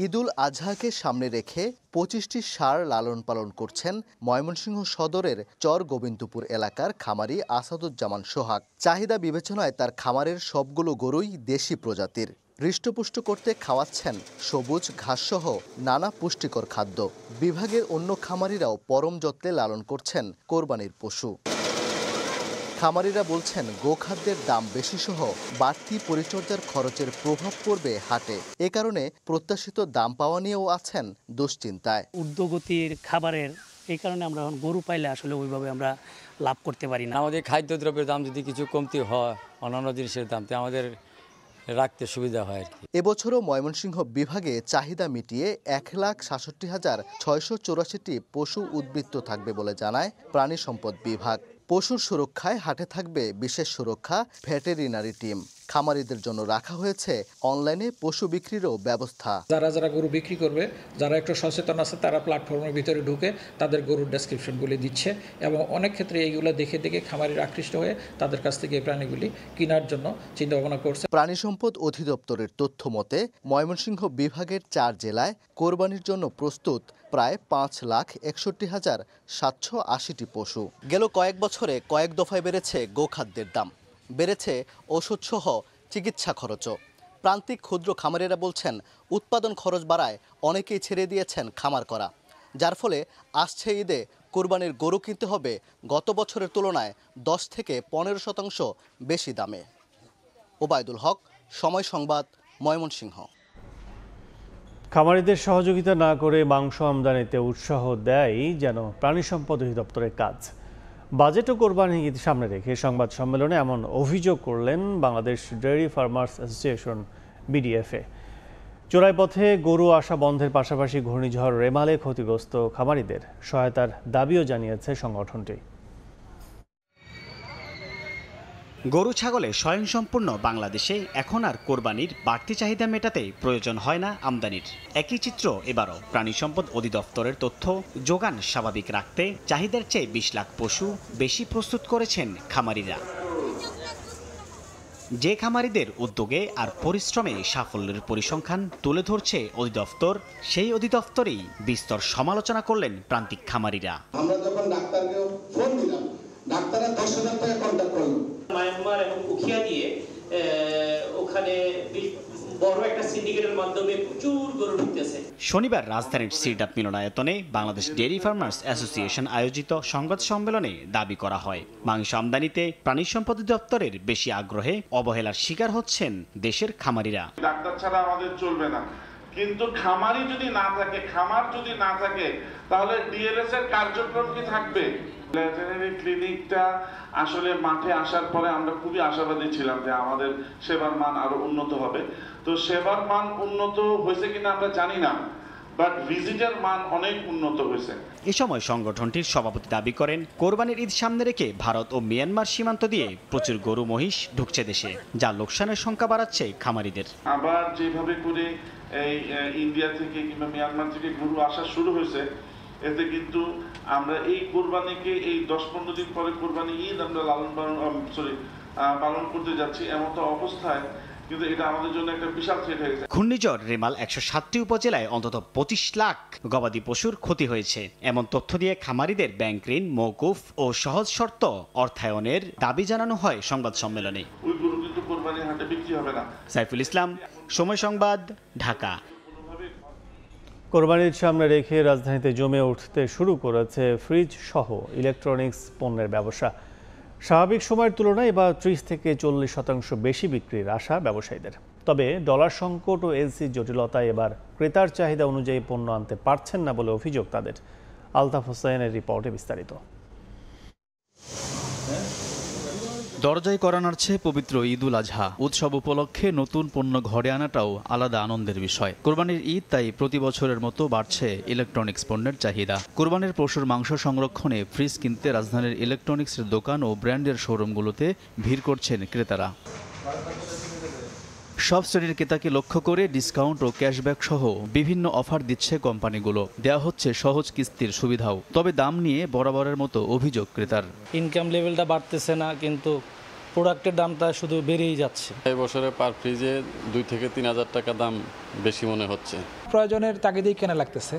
ঈদুল আজহাকে সামনে রেখে 25টি ষাঁড় লালন পালন করছেন ময়মনসিংহ সদরের চর গোবিন্দপুর এলাকার খামারি আসাদুজ্জামান সোহাগ। চাহিদা বিবেচনায় তার খামারের সবগুলো গরুই দেশি প্রজাতির। হৃষ্টপুষ্ট করতে খাওয়াচ্ছেন সবুজ ঘাসসহ নানা পুষ্টিকর খাদ্য। বিভাগের অন্য খামারিরাও পরম যত্নে লালন করছেন কোরবানির পশু। খামারিরা বলছেন গোখাদ্যের দাম বেশি সহ বাড়তি পরিচর্যার খরচের প্রভাব পড়বে হাটে। এ কারণে প্রত্যাশিত দাম পাওয়া নিয়েও আছেন দুশ্চিন্তায়। ঊর্ধ্বগতির খাবারের এই কারণে আমরা এখন গরু পাইলে আসলে ওইভাবে আমরা লাভ করতে পারি না। আমাদের খাদ্যদ্রব্যের দাম যদি কিছু কমতি হয় অন্যান্য জিনিসের দাম, আমাদের রাখতে সুবিধা হয় আর কি। এবছরও ময়মনসিংহ বিভাগে চাহিদা মিটিয়ে 1,67,684টি পশু উদ্বৃত্ত থাকবে বলে জানায় প্রাণী সম্পদ বিভাগ। পশুর সুরক্ষায় হাটে থাকবে বিশেষ সুরক্ষা ভেটেরিনারি টিম। খামারিদের জন্য রাখা হয়েছে অনলাইনে পশু বিক্রিরও ব্যবস্থা। যারা গরু বিক্রি করবে, যারা একটু সচেতন আছে, তারা প্ল্যাটফর্মের ভিতরে ঢুকে তাদের গরুর ডেসক্রিপশনগুলি দিচ্ছে এবং অনেক ক্ষেত্রে এইগুলো দেখে দেখে খামারিরা আকৃষ্ট হয়ে তাদের কাছ থেকে এই প্রাণীগুলি কেনার জন্য চিন্তা ভাবনা করছে। প্রাণী সম্পদ অধিদপ্তরের তথ্য মতে ময়মনসিংহ বিভাগের 4 জেলায় কোরবানির জন্য প্রস্তুত প্রায় 5,61,780টি পশু। গেল কয়েক বছরে কয়েক দফায় বেড়েছে গোখাদ্যের দাম, বেড়েছে ওষুধসহ চিকিৎসা খরচও। প্রান্তিক ক্ষুদ্র খামারিরা বলছেন উৎপাদন খরচ বাড়ায় অনেকেই ছেড়ে দিয়েছেন খামার করা, যার ফলে আসছে ঈদে কোরবানির গরু কিনতে হবে গত বছরের তুলনায় 10 থেকে 15% বেশি দামে। ওবায়দুল হক, সময় সংবাদ, ময়মনসিংহ। খামারিদের সহযোগিতা না করে মাংস আমদানিতে উৎসাহ দেয় যেন প্রাণী সম্পদ অধিদপ্তরের কাজ। বাজেট ও কোরবানি ঈদ সামনে রেখে সংবাদ সম্মেলনে এমন অভিযোগ করলেন বাংলাদেশ ডেয়ারি ফার্মার্স অ্যাসোসিয়েশন বিডিএফএ। চোরাই পথে গরু আসা বন্ধের পাশাপাশি ঘূর্ণিঝড় রেমালে ক্ষতিগ্রস্ত খামারিদের সহায়তার দাবিও জানিয়েছে সংগঠনটি। গরু ছাগলে স্বয়ংসম্পূর্ণ বাংলাদেশে এখন আর কোরবানির বাড়তি চাহিদা মেটাতে প্রয়োজন হয় না আমদানির। একই চিত্র এবারও প্রাণী সম্পদ অধিদপ্তরের তথ্য, যোগান স্বাভাবিক রাখতে চাহিদার চেয়ে 20 লাখ পশু বেশি প্রস্তুত করেছেন খামারিরা। যে খামারিদের উদ্যোগে আর পরিশ্রমে সাফল্যের পরিসংখ্যান তুলে ধরছে অধিদপ্তর, সেই অধিদপ্তরেই বিস্তর সমালোচনা করলেন প্রান্তিক খামারিরা। আমরা যখন ডাক্তারকে ফোন দিলাম, ডাক্তাররা 10,000 টাকা কন্ট্যাক্ট করলো। মায়ানমার এবং উখিয়া দিয়ে ওখানে বড় একটা সিন্ডিকেটের মাধ্যমে প্রচুর গরু ঢুকতেছে। শনিবার রাজধানীর সিরডাপ মিলনায়তনে বাংলাদেশ ডেয়ারি ফার্মার্স অ্যাসোসিয়েশন আয়োজিত সংবাদ সম্মেলনে দাবি করা হয়, মাংস আমদানিতে প্রাণী সম্পদ দপ্তরের বেশি আগ্রহে অবহেলার শিকার হচ্ছেন দেশের খামারিরা। ডাক্তার ছাড়া আমাদের চলবে না, কিন্তু খামারি যদি না থাকে, খামার যদি না থাকে, তাহলে ডিএলএস এর কার্যক্রম কি থাকবে? ভেটেরিনারি ক্লিনিকটা আসলে মাঠে আসার পরে আমরা খুবই আশাবাদী ছিলাম যে আমাদের সেবার মান আরো উন্নত হবে। তো সেবার মান উন্নত হয়েছে কিনা আমরা জানি না, বাট ভিজিটার মান অনেক উন্নত হয়েছে। এ সময় সংগঠনটির সভাপতি দাবি করেন, কোরবানির ঈদ সামনে রেখে ভারত ও মিয়ানমার সীমান্ত দিয়ে প্রচুর গরু মহিষ ঢুকছে দেশে, যা লোকসানের সংখ্যা বাড়াচ্ছে খামারিদের। আবার যেভাবে করে এই ইন্ডিয়া থেকে কিংবা মিয়ানমার থেকে গরু আসা শুরু হয়েছে, এতে কিন্তু আমরা এই কোরবানিকে এই 10-15 দিন পরে কোরবানি ঈদ আমরা পালন করতে যাচ্ছি, এমন তো অবস্থায় কিন্তু এটা আমাদের জন্য একটা বিশাল থ্রেট হয়ে গেছে। ঘূর্ণিঝড় রেমাল 107টি উপজেলায় অন্তত 25 লাখ গবাদি পশুর ক্ষতি হয়েছে। এমন তথ্য দিয়ে খামারিদের ব্যাংক ঋণ মওকুফ ও সহজ শর্ত অর্থায়নের দাবি জানানো হয় সংবাদ সম্মেলনে। ওই গরু কিন্তু কোরবানির হাটে বিক্রি হবে না। সাইফুল ইসলাম, সময় সংবাদ, ঢাকা। কোরবানির সামনে রেখে রাজধানীতে জমে উঠতে শুরু করেছে ফ্রিজ সহ ইলেকট্রনিক্স পণ্যের ব্যবসা। স্বাভাবিক সময়ের তুলনায় এবার 30 থেকে 40% বেশি বিক্রির আশা ব্যবসায়ীদের। তবে ডলার সংকট ও এলসি জটিলতায় এবার ক্রেতার চাহিদা অনুযায়ী পণ্য আনতে পারছেন না বলে অভিযোগ তাদের। আলতাফ হোসেনের রিপোর্টে বিস্তারিত। দরজায় করা নাড়ছে পবিত্র ঈদুল আজহা। উৎসব উপলক্ষে নতুন পণ্য ঘরে আনাটাও আলাদা আনন্দের বিষয়। কোরবানির ঈদ তাই প্রতি বছরের মতো বাড়ছে ইলেকট্রনিক্স পণ্যের চাহিদা। কোরবানির পশুর মাংস সংরক্ষণে ফ্রিজ কিনতে রাজধানীর ইলেকট্রনিক্সের দোকান ও ব্র্যান্ডের শোরুমগুলোতে ভিড় করছেন ক্রেতারা। সব শ্রেণীর ক্রেতাকে লক্ষ্য করে ডিসকাউন্ট ও ক্যাশব্যাক সহ বিভিন্ন অফার দিচ্ছে কোম্পানিগুলো। দেওয়া হচ্ছে সহজ কিস্তির সুবিধাও। তবে দাম নিয়ে বরাবরের মতো অভিযোগ ক্রেতার। ইনকাম লেভেলটা বাড়তেছে না, কিন্তু প্রোডাক্টের দামটা শুধু বেড়েই যাচ্ছে। এই বছরে পার ফ্রিজে 2 থেকে 3,000 টাকা দাম বেশি মনে হচ্ছে। প্রয়োজনের তাগিদেই কেনা লাগতেছে,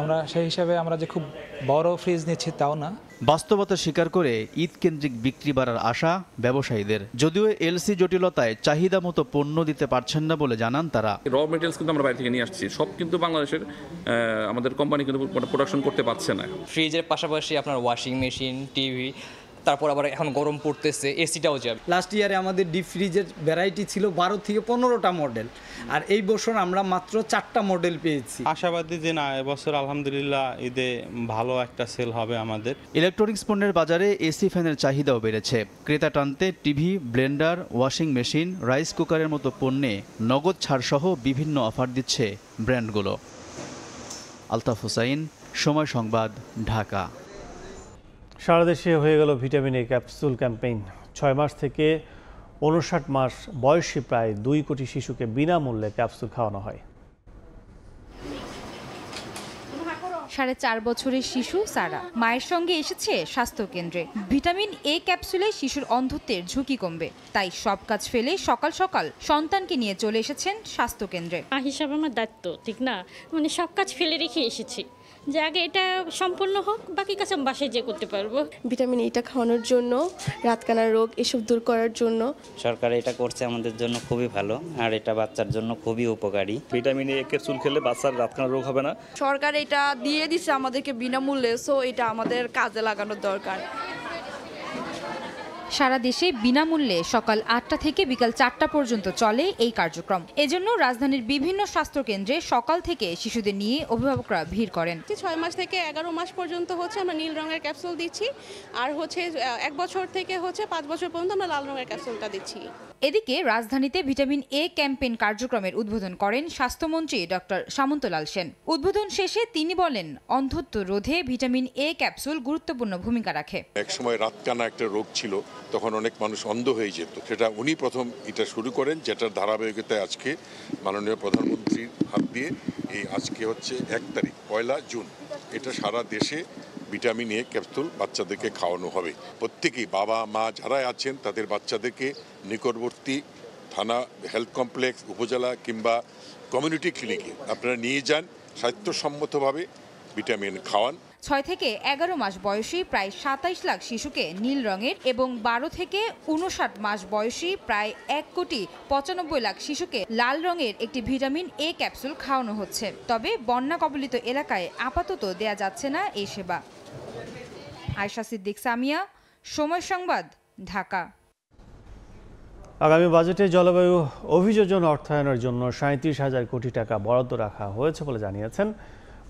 আমরা সেই হিসাবে আমরা যে খুব বড় ফ্রিজ নিচ্ছি তাও না। বাস্তবতা স্বীকার করে ঈদ কেন্দ্রিক বিক্রি বাড়ার আশা ব্যবসায়ীদের। যদিও এলসি জটিলতায় চাহিদা মতো পণ্য দিতে পারছেন না বলে জানান তারা। র মেটেরিয়ালস কিন্তু আমরা বাইরে থেকে নিয়ে আসছি, সব কিন্তু বাংলাদেশের আমাদের কোম্পানি কিন্তু প্রোডাকশন করতে পারছে না। ফ্রিজের পাশাপাশি আপনার ওয়াশিং মেশিন, টিভি, তারপর আবার এখন গরম পড়তেছে, এসিটাও যাবে। লাস্ট ইয়ারে আমাদের ডিপ ফ্রিজের ভ্যারাইটি ছিল 12 থেকে 15টা মডেল, আর এই বছর আমরা মাত্র 4টা মডেল পেয়েছি। আশাবাদী যে না, এবছর আলহামদুলিল্লাহ ঈদে ভালো একটা সেল হবে আমাদের। ইলেকট্রনিক্স পণ্যের বাজারে এসি ফ্যানের চাহিদাও বেড়েছে। ক্রেতা টানতে TV, Blender, washing machine, rice কুকারের মতো পণ্যে নগদ ছাড়সহ বিভিন্ন অফার দিচ্ছে ব্র্যান্ডগুলো। আলতাফ হোসাইন, সময় সংবাদ, ঢাকা। সারা দেশে হয়ে গেল ভিটামিন এ ক্যাপসুল ক্যাম্পেইন। 6 মাস থেকে 59 মাস বয়সী প্রায় 2 কোটি শিশুকে বিনামূল্যে ক্যাপসুল খাওয়ানো হয়। 4.5 বছরের শিশু সারা মায়ের সঙ্গে এসেছে স্বাস্থ্য কেন্দ্রে। ভিটামিন এ ক্যাপসুলে শিশুর অন্ধত্বের ঝুঁকি কমবে, তাই সব কাজ ফেলে সকাল সকাল সন্তানকে নিয়ে চলে এসেছেন স্বাস্থ্য কেন্দ্রে। হিসাবে আমার দায়িত্ব, ঠিক না, মানে সব কাজ ফেলে রেখে এসেছি যে আগে এটা সম্পূর্ণ হোক, বাকি কাজ আমি বাসায় যে করতে পারবো। ভিটামিন এটা খাওয়ানোর জন্য, রাতকানা রোগ এসব দূর করার জন্য সরকার এটা করছে, আমাদের জন্য খুবই ভালো, আর এটা বাচ্চার জন্য খুবই উপকারী। ভিটামিন এ ক্যাপসুল খেলে বাচ্চার রাতকানা রোগ হবে না। সরকার এটা দিয়ে দিচ্ছে আমাদেরকে বিনামূল্যে, সো এটা আমাদের কাজে লাগানোর দরকার। সারা দেশে বিনামূল্যে সকাল ৮টা থেকে বিকাল ৪টা পর্যন্ত চলে এই কার্যক্রম। এজন্য রাজধানীর বিভিন্ন স্বাস্থ্য কেন্দ্রে সকাল থেকে শিশুদের নিয়ে অভিভাবকরা ভিড় করেন। 6 মাস থেকে 11 মাস পর্যন্ত আমরা নীল রঙের ক্যাপসুল দিচ্ছি, আর 1 বছর থেকে 5 বছর পর্যন্ত আমরা লাল রঙের ক্যাপসুলটা দিচ্ছি। এদিকে রাজধানীতে ভিটামিন এ ক্যাম্পেইন কার্যক্রমের উদ্বোধন করেন স্বাস্থ্যমন্ত্রী ডক্টর সামন্তলাল সেন। উদ্বোধন শেষে তিনি বলেন, অন্ধত্ব রোধে ভিটামিন এ ক্যাপসুল গুরুত্বপূর্ণ ভূমিকা রাখে। একসময় রাতকানা একটা রোগ ছিল, তখন অনেক মানুষ অন্ধ হয়ে যেত। সেটা উনি প্রথম এটা শুরু করেন, যেটার ধারাবাহিকতায় আজকে মাননীয় প্রধানমন্ত্রীর হাত দিয়ে এই আজকে হচ্ছে 1 তারিখ 1 জুন, এটা সারা দেশে ভিটামিন এ ক্যাপসুল বাচ্চাদেরকে খাওয়ানো হবে। প্রত্যেকেই বাবা মা যারা আছেন তাদের বাচ্চাদেরকে নিকটবর্তী থানা, হেলথ কমপ্লেক্স, উপজেলা কিংবা কমিউনিটি ক্লিনিকে আপনারা নিয়ে যান, স্বাস্থ্যসম্মতভাবে ভিটামিন খাওয়ান। 6 থেকে 11 মাস বয়সী প্রায় 27 লাখ শিশুকে নীল রঙের এবং 12 থেকে 59 মাস বয়সী প্রায় 1,95 লাখ শিশুকে লাল রঙের একটি ভিটামিন এ ক্যাপসুল খাওয়ানো হচ্ছে। তবে বন্যা কবলিত এলাকায় আপাতত দেয়া যাচ্ছে না এই সেবা। আয়েশা সিদ্দিক সামিয়া, সময় সংবাদ, ঢাকা। আগামী বাজেটে জলবায়ু অভিযোজন অর্থায়নের জন্য 37,000 কোটি টাকা বরাদ্দ রাখা হয়েছে বলে জানিয়েছেন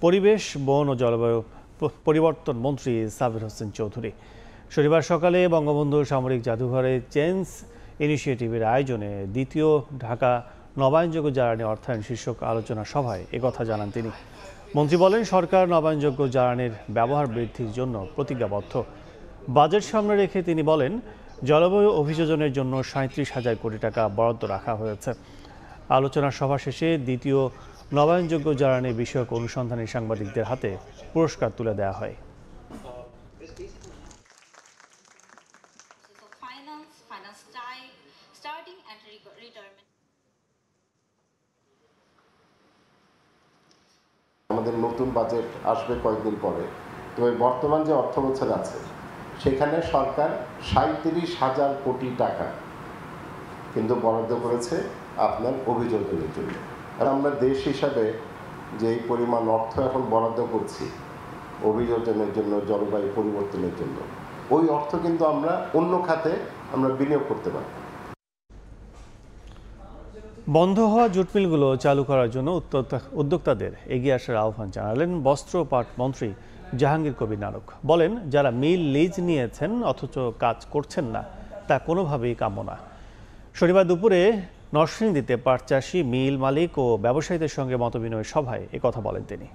পরিবেশ, বন ও জলবায়ু পরিবর্তন মন্ত্রী সাবির হোসেন চৌধুরী। শনিবার সকালে বঙ্গবন্ধু সামরিক জাদুঘরে চেঞ্জ ইনিশিয়েটিভের আয়োজনে দ্বিতীয় ঢাকা নবায়নযোগ্য জ্বালানি অর্থায়ন শীর্ষক আলোচনা সভায় একথা জানান তিনি। মন্ত্রী বলেন, সরকার নবায়নযোগ্য জ্বালানির ব্যবহার বৃদ্ধির জন্য প্রতিজ্ঞাবদ্ধ। বাজেট সামনে রেখে তিনি বলেন, জলবায়ু অভিযোজনের জন্য 37,000 কোটি টাকা বরাদ্দ রাখা হয়েছে। আলোচনা সভা শেষে দ্বিতীয় নবায়নযোগ্য জ্বালানি বিষয়ক অনুসন্ধানী সাংবাদিকদের হাতে পুরস্কার তুলে দেওয়া হয়। আমাদের নতুন বাজেট আসবে কয়েকদিন পরে, তবে বর্তমান যে অর্থ বছর আছে সেখানে সরকার 37,000 কোটি টাকা কিন্তু বরাদ্দ করেছে আপনার অভিযোজনের জন্য। আর আমরা দেশ হিসাবে যে পরিমাণ অর্থ এখন বরাদ্দ করছি অভিযোজনের জন্য, জলবায়ু পরিবর্তনের জন্য, ওই অর্থ কিন্তু আমরা অন্য খাতে আমরা বিনিয়োগ করতে পারি। বন্ধ হওয়া জুট মিলগুলো চালু করার জন্য উদ্যোক্তাদের এগিয়ে আসার আহ্বান জানালেন বস্ত্র ও পাট মন্ত্রী জাহাঙ্গীর কবির নানক। বলেন, যারা মিল লিজ নিয়েছেন অথচ কাজ করছেন না, তা কোনোভাবেই কাম্য না। শনিবার দুপুরে নরসিংদীতে পাট চাষি, মিল মালিক ও ব্যবসায়ীদের সঙ্গে মতবিনিময় সভায় একথা বলেন তিনি।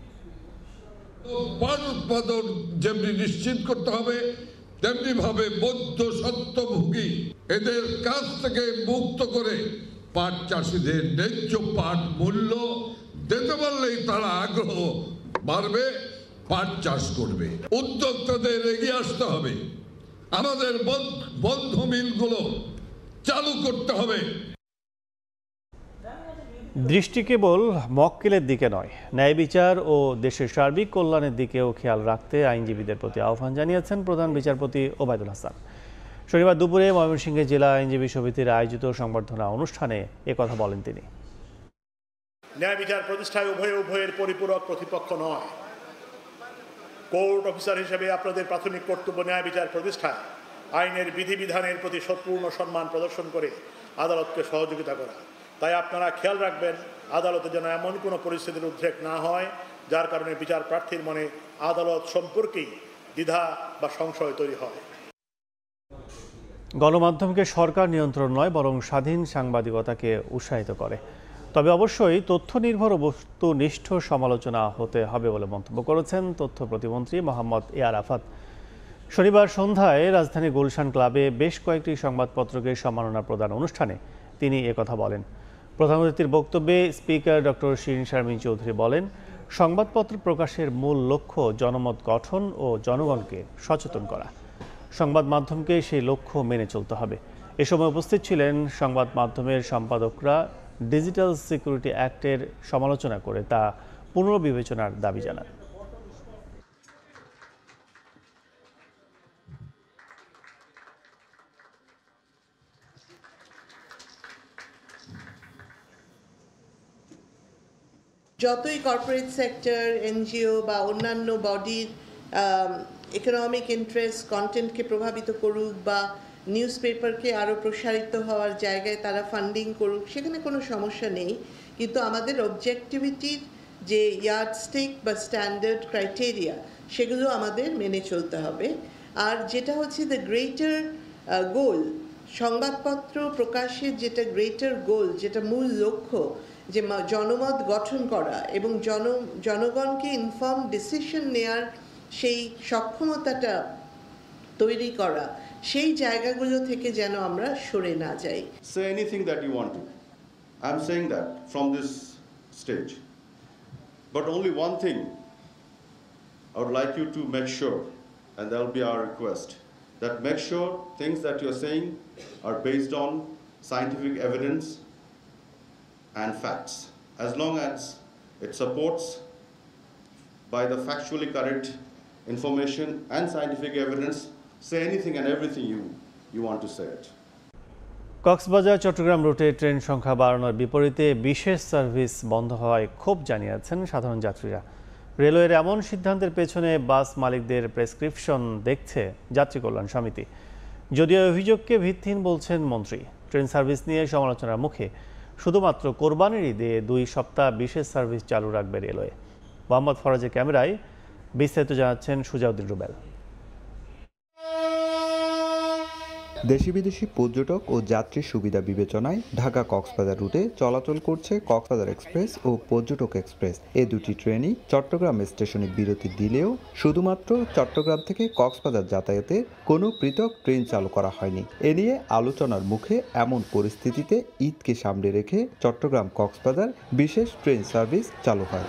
পাট উৎপাদন যেমনি নিশ্চিত করতে হবে, তেমনি ভাবে বৌদ্ধ সত্যভোগী এদের কাছ থেকে মুক্ত করে পাট চাষিদের ন্যায্য পাট মূল্য দিতে পারলেই তারা আগ্রহ বাড়বে, পাট চাষ করবে। উদ্যোক্তাদের এগিয়ে আসতে হবে, আমাদের বন্ধ মিলগুলো চালু করতে হবে। দৃষ্টি কেবল মক্কেলের দিকে নয়, ন্যায় বিচার ও দেশের সার্বিক কল্যাণের দিকেও খেয়াল রাখতে আইনজীবীদের প্রতি আহ্বান জানিয়েছেন প্রধান বিচারপতি ওবায়দুল হাসান। শনিবার দুপুরে ময়মনসিংহে জেলা আইনজীবী সমিতির আয়োজিত সংবর্ধনা অনুষ্ঠানে একথা বলেন তিনি। ন্যায় বিচার প্রতিষ্ঠায় উভয়ের পরিপূরক প্রতিপক্ষ নয়। কোর্ট অফিসার হিসেবে আপনাদের প্রাথমিক কর্তব্য ন্যায় বিচার প্রতিষ্ঠায় আইনের বিধিবিধানের প্রতি সম্পূর্ণ সম্মান প্রদর্শন করে আদালতকে সহযোগিতা করা। তাই আপনারা খেয়াল রাখবেন, আদালতে যেন এমন কোনো পরিস্থিতির উদ্রেক না হয় যার কারণে বিচার প্রার্থীর মনে আদালত সম্পর্কেই দ্বিধা বা সংশয় তৈরি হয়। গণমাধ্যমকে সরকার নিয়ন্ত্রণ নয়, বরং স্বাধীন সাংবাদিকতাকে উৎসাহিত করে। তবে অবশ্যই তথ্য নির্ভর ও বস্তুনিষ্ঠ সমালোচনা হতে হবে বলে মন্তব্য করেছেন তথ্য প্রতিমন্ত্রী মোহাম্মদ এ আরাফাত। শনিবার সন্ধ্যায় রাজধানীর গুলশান ক্লাবে বেশ কয়েকটি সংবাদপত্রকে সম্মাননা প্রদান অনুষ্ঠানে তিনি একথা বলেন। প্রধান অতিথির বক্তব্যে স্পিকার ডক্টর শিরিন শারমিন চৌধুরী বলেন, সংবাদপত্র প্রকাশের মূল লক্ষ্য জনমত গঠন ও জনগণকে সচেতন করা। সংবাদ মাধ্যমকে সেই লক্ষ্য মেনে চলতে হবে। এ সময় উপস্থিত ছিলেন সংবাদ মাধ্যমের সম্পাদকরা ডিজিটাল সিকিউরিটি অ্যাক্টের সমালোচনা করে তা পুনর্বিবেচনার দাবি জানান। যতই কর্পোরেট সেক্টর, এনজিও বা অন্যান্য বডির ইকোনমিক ইন্টারেস্ট কন্টেন্টকে প্রভাবিত করুক বা নিউজ পেপারকে আরও প্রসারিত হওয়ার জায়গায় তারা ফান্ডিং করুক, সেখানে কোনো সমস্যা নেই। কিন্তু আমাদের অবজেক্টিভিটির যে ইয়ার্ডস্টিক বা স্ট্যান্ডার্ড ক্রাইটেরিয়া সেগুলো আমাদের মেনে চলতে হবে। আর যেটা হচ্ছে দ্য গ্রেটার গোল, সংবাদপত্র প্রকাশের যেটা গ্রেটার গোল, যেটা মূল লক্ষ্য, যে জনমত গঠন করা এবং জনগণকে ইনফর্ম ডিসিশন নেয়ার সেই সক্ষমতাটা তৈরি করা, সেই জায়গাগুলো থেকে যেন আমরা সরে না যাই। Say anything that you want to. I'm saying that from this stage. But only one thing I would like you to make sure, and that will be our request, that make sure things that you're saying are based on scientific evidence and facts. As long as it supports by the factually correct information and scientific evidence, say anything and everything you want to say it. Cox's Bazar Chittagong রুটে train সংখ্যা বাড়ানোর বিপরীতে বিশেষ service বন্ধ হওয়ায় ক্ষোভ জানিয়েছেন সাধারণ যাত্রীরা। রেলওয়ের এমন সিদ্ধান্তের পেছনে বাস মালিকদের প্রেসক্রিপশন দেখছে যাত্রী কল্যাণ সমিতি। যদিও অভিযোগকে ভিত্তিহীন বলছেন মন্ত্রী। ট্রেন সার্ভিস নিয়ে সমালোচনার মুখে শুধুমাত্র কোরবানির ঈদে 2 সপ্তাহ বিশেষ সার্ভিস চালু রাখবে রেলওয়ে। মোহাম্মদ ফরাজের ক্যামেরায় বিস্তারিত জানাচ্ছেন সুজাউদ্দিন রুবেল। দেশি বিদেশি পর্যটক ও যাত্রীর সুবিধা বিবেচনায় ঢাকা কক্সবাজার রুটে চলাচল করছে কক্সবাজার এক্সপ্রেস ও পর্যটক এক্সপ্রেস। এই দুটি ট্রেনই চট্টগ্রাম স্টেশনে বিরতি দিলেও শুধুমাত্র চট্টগ্রাম থেকে কক্সবাজার যাতায়াতে কোনো পৃথক ট্রেন চালু করা হয়নি। এ নিয়ে আলোচনার মুখে এমন পরিস্থিতিতে ঈদকে সামনে রেখে চট্টগ্রাম কক্সবাজার বিশেষ ট্রেন সার্ভিস চালু হয়।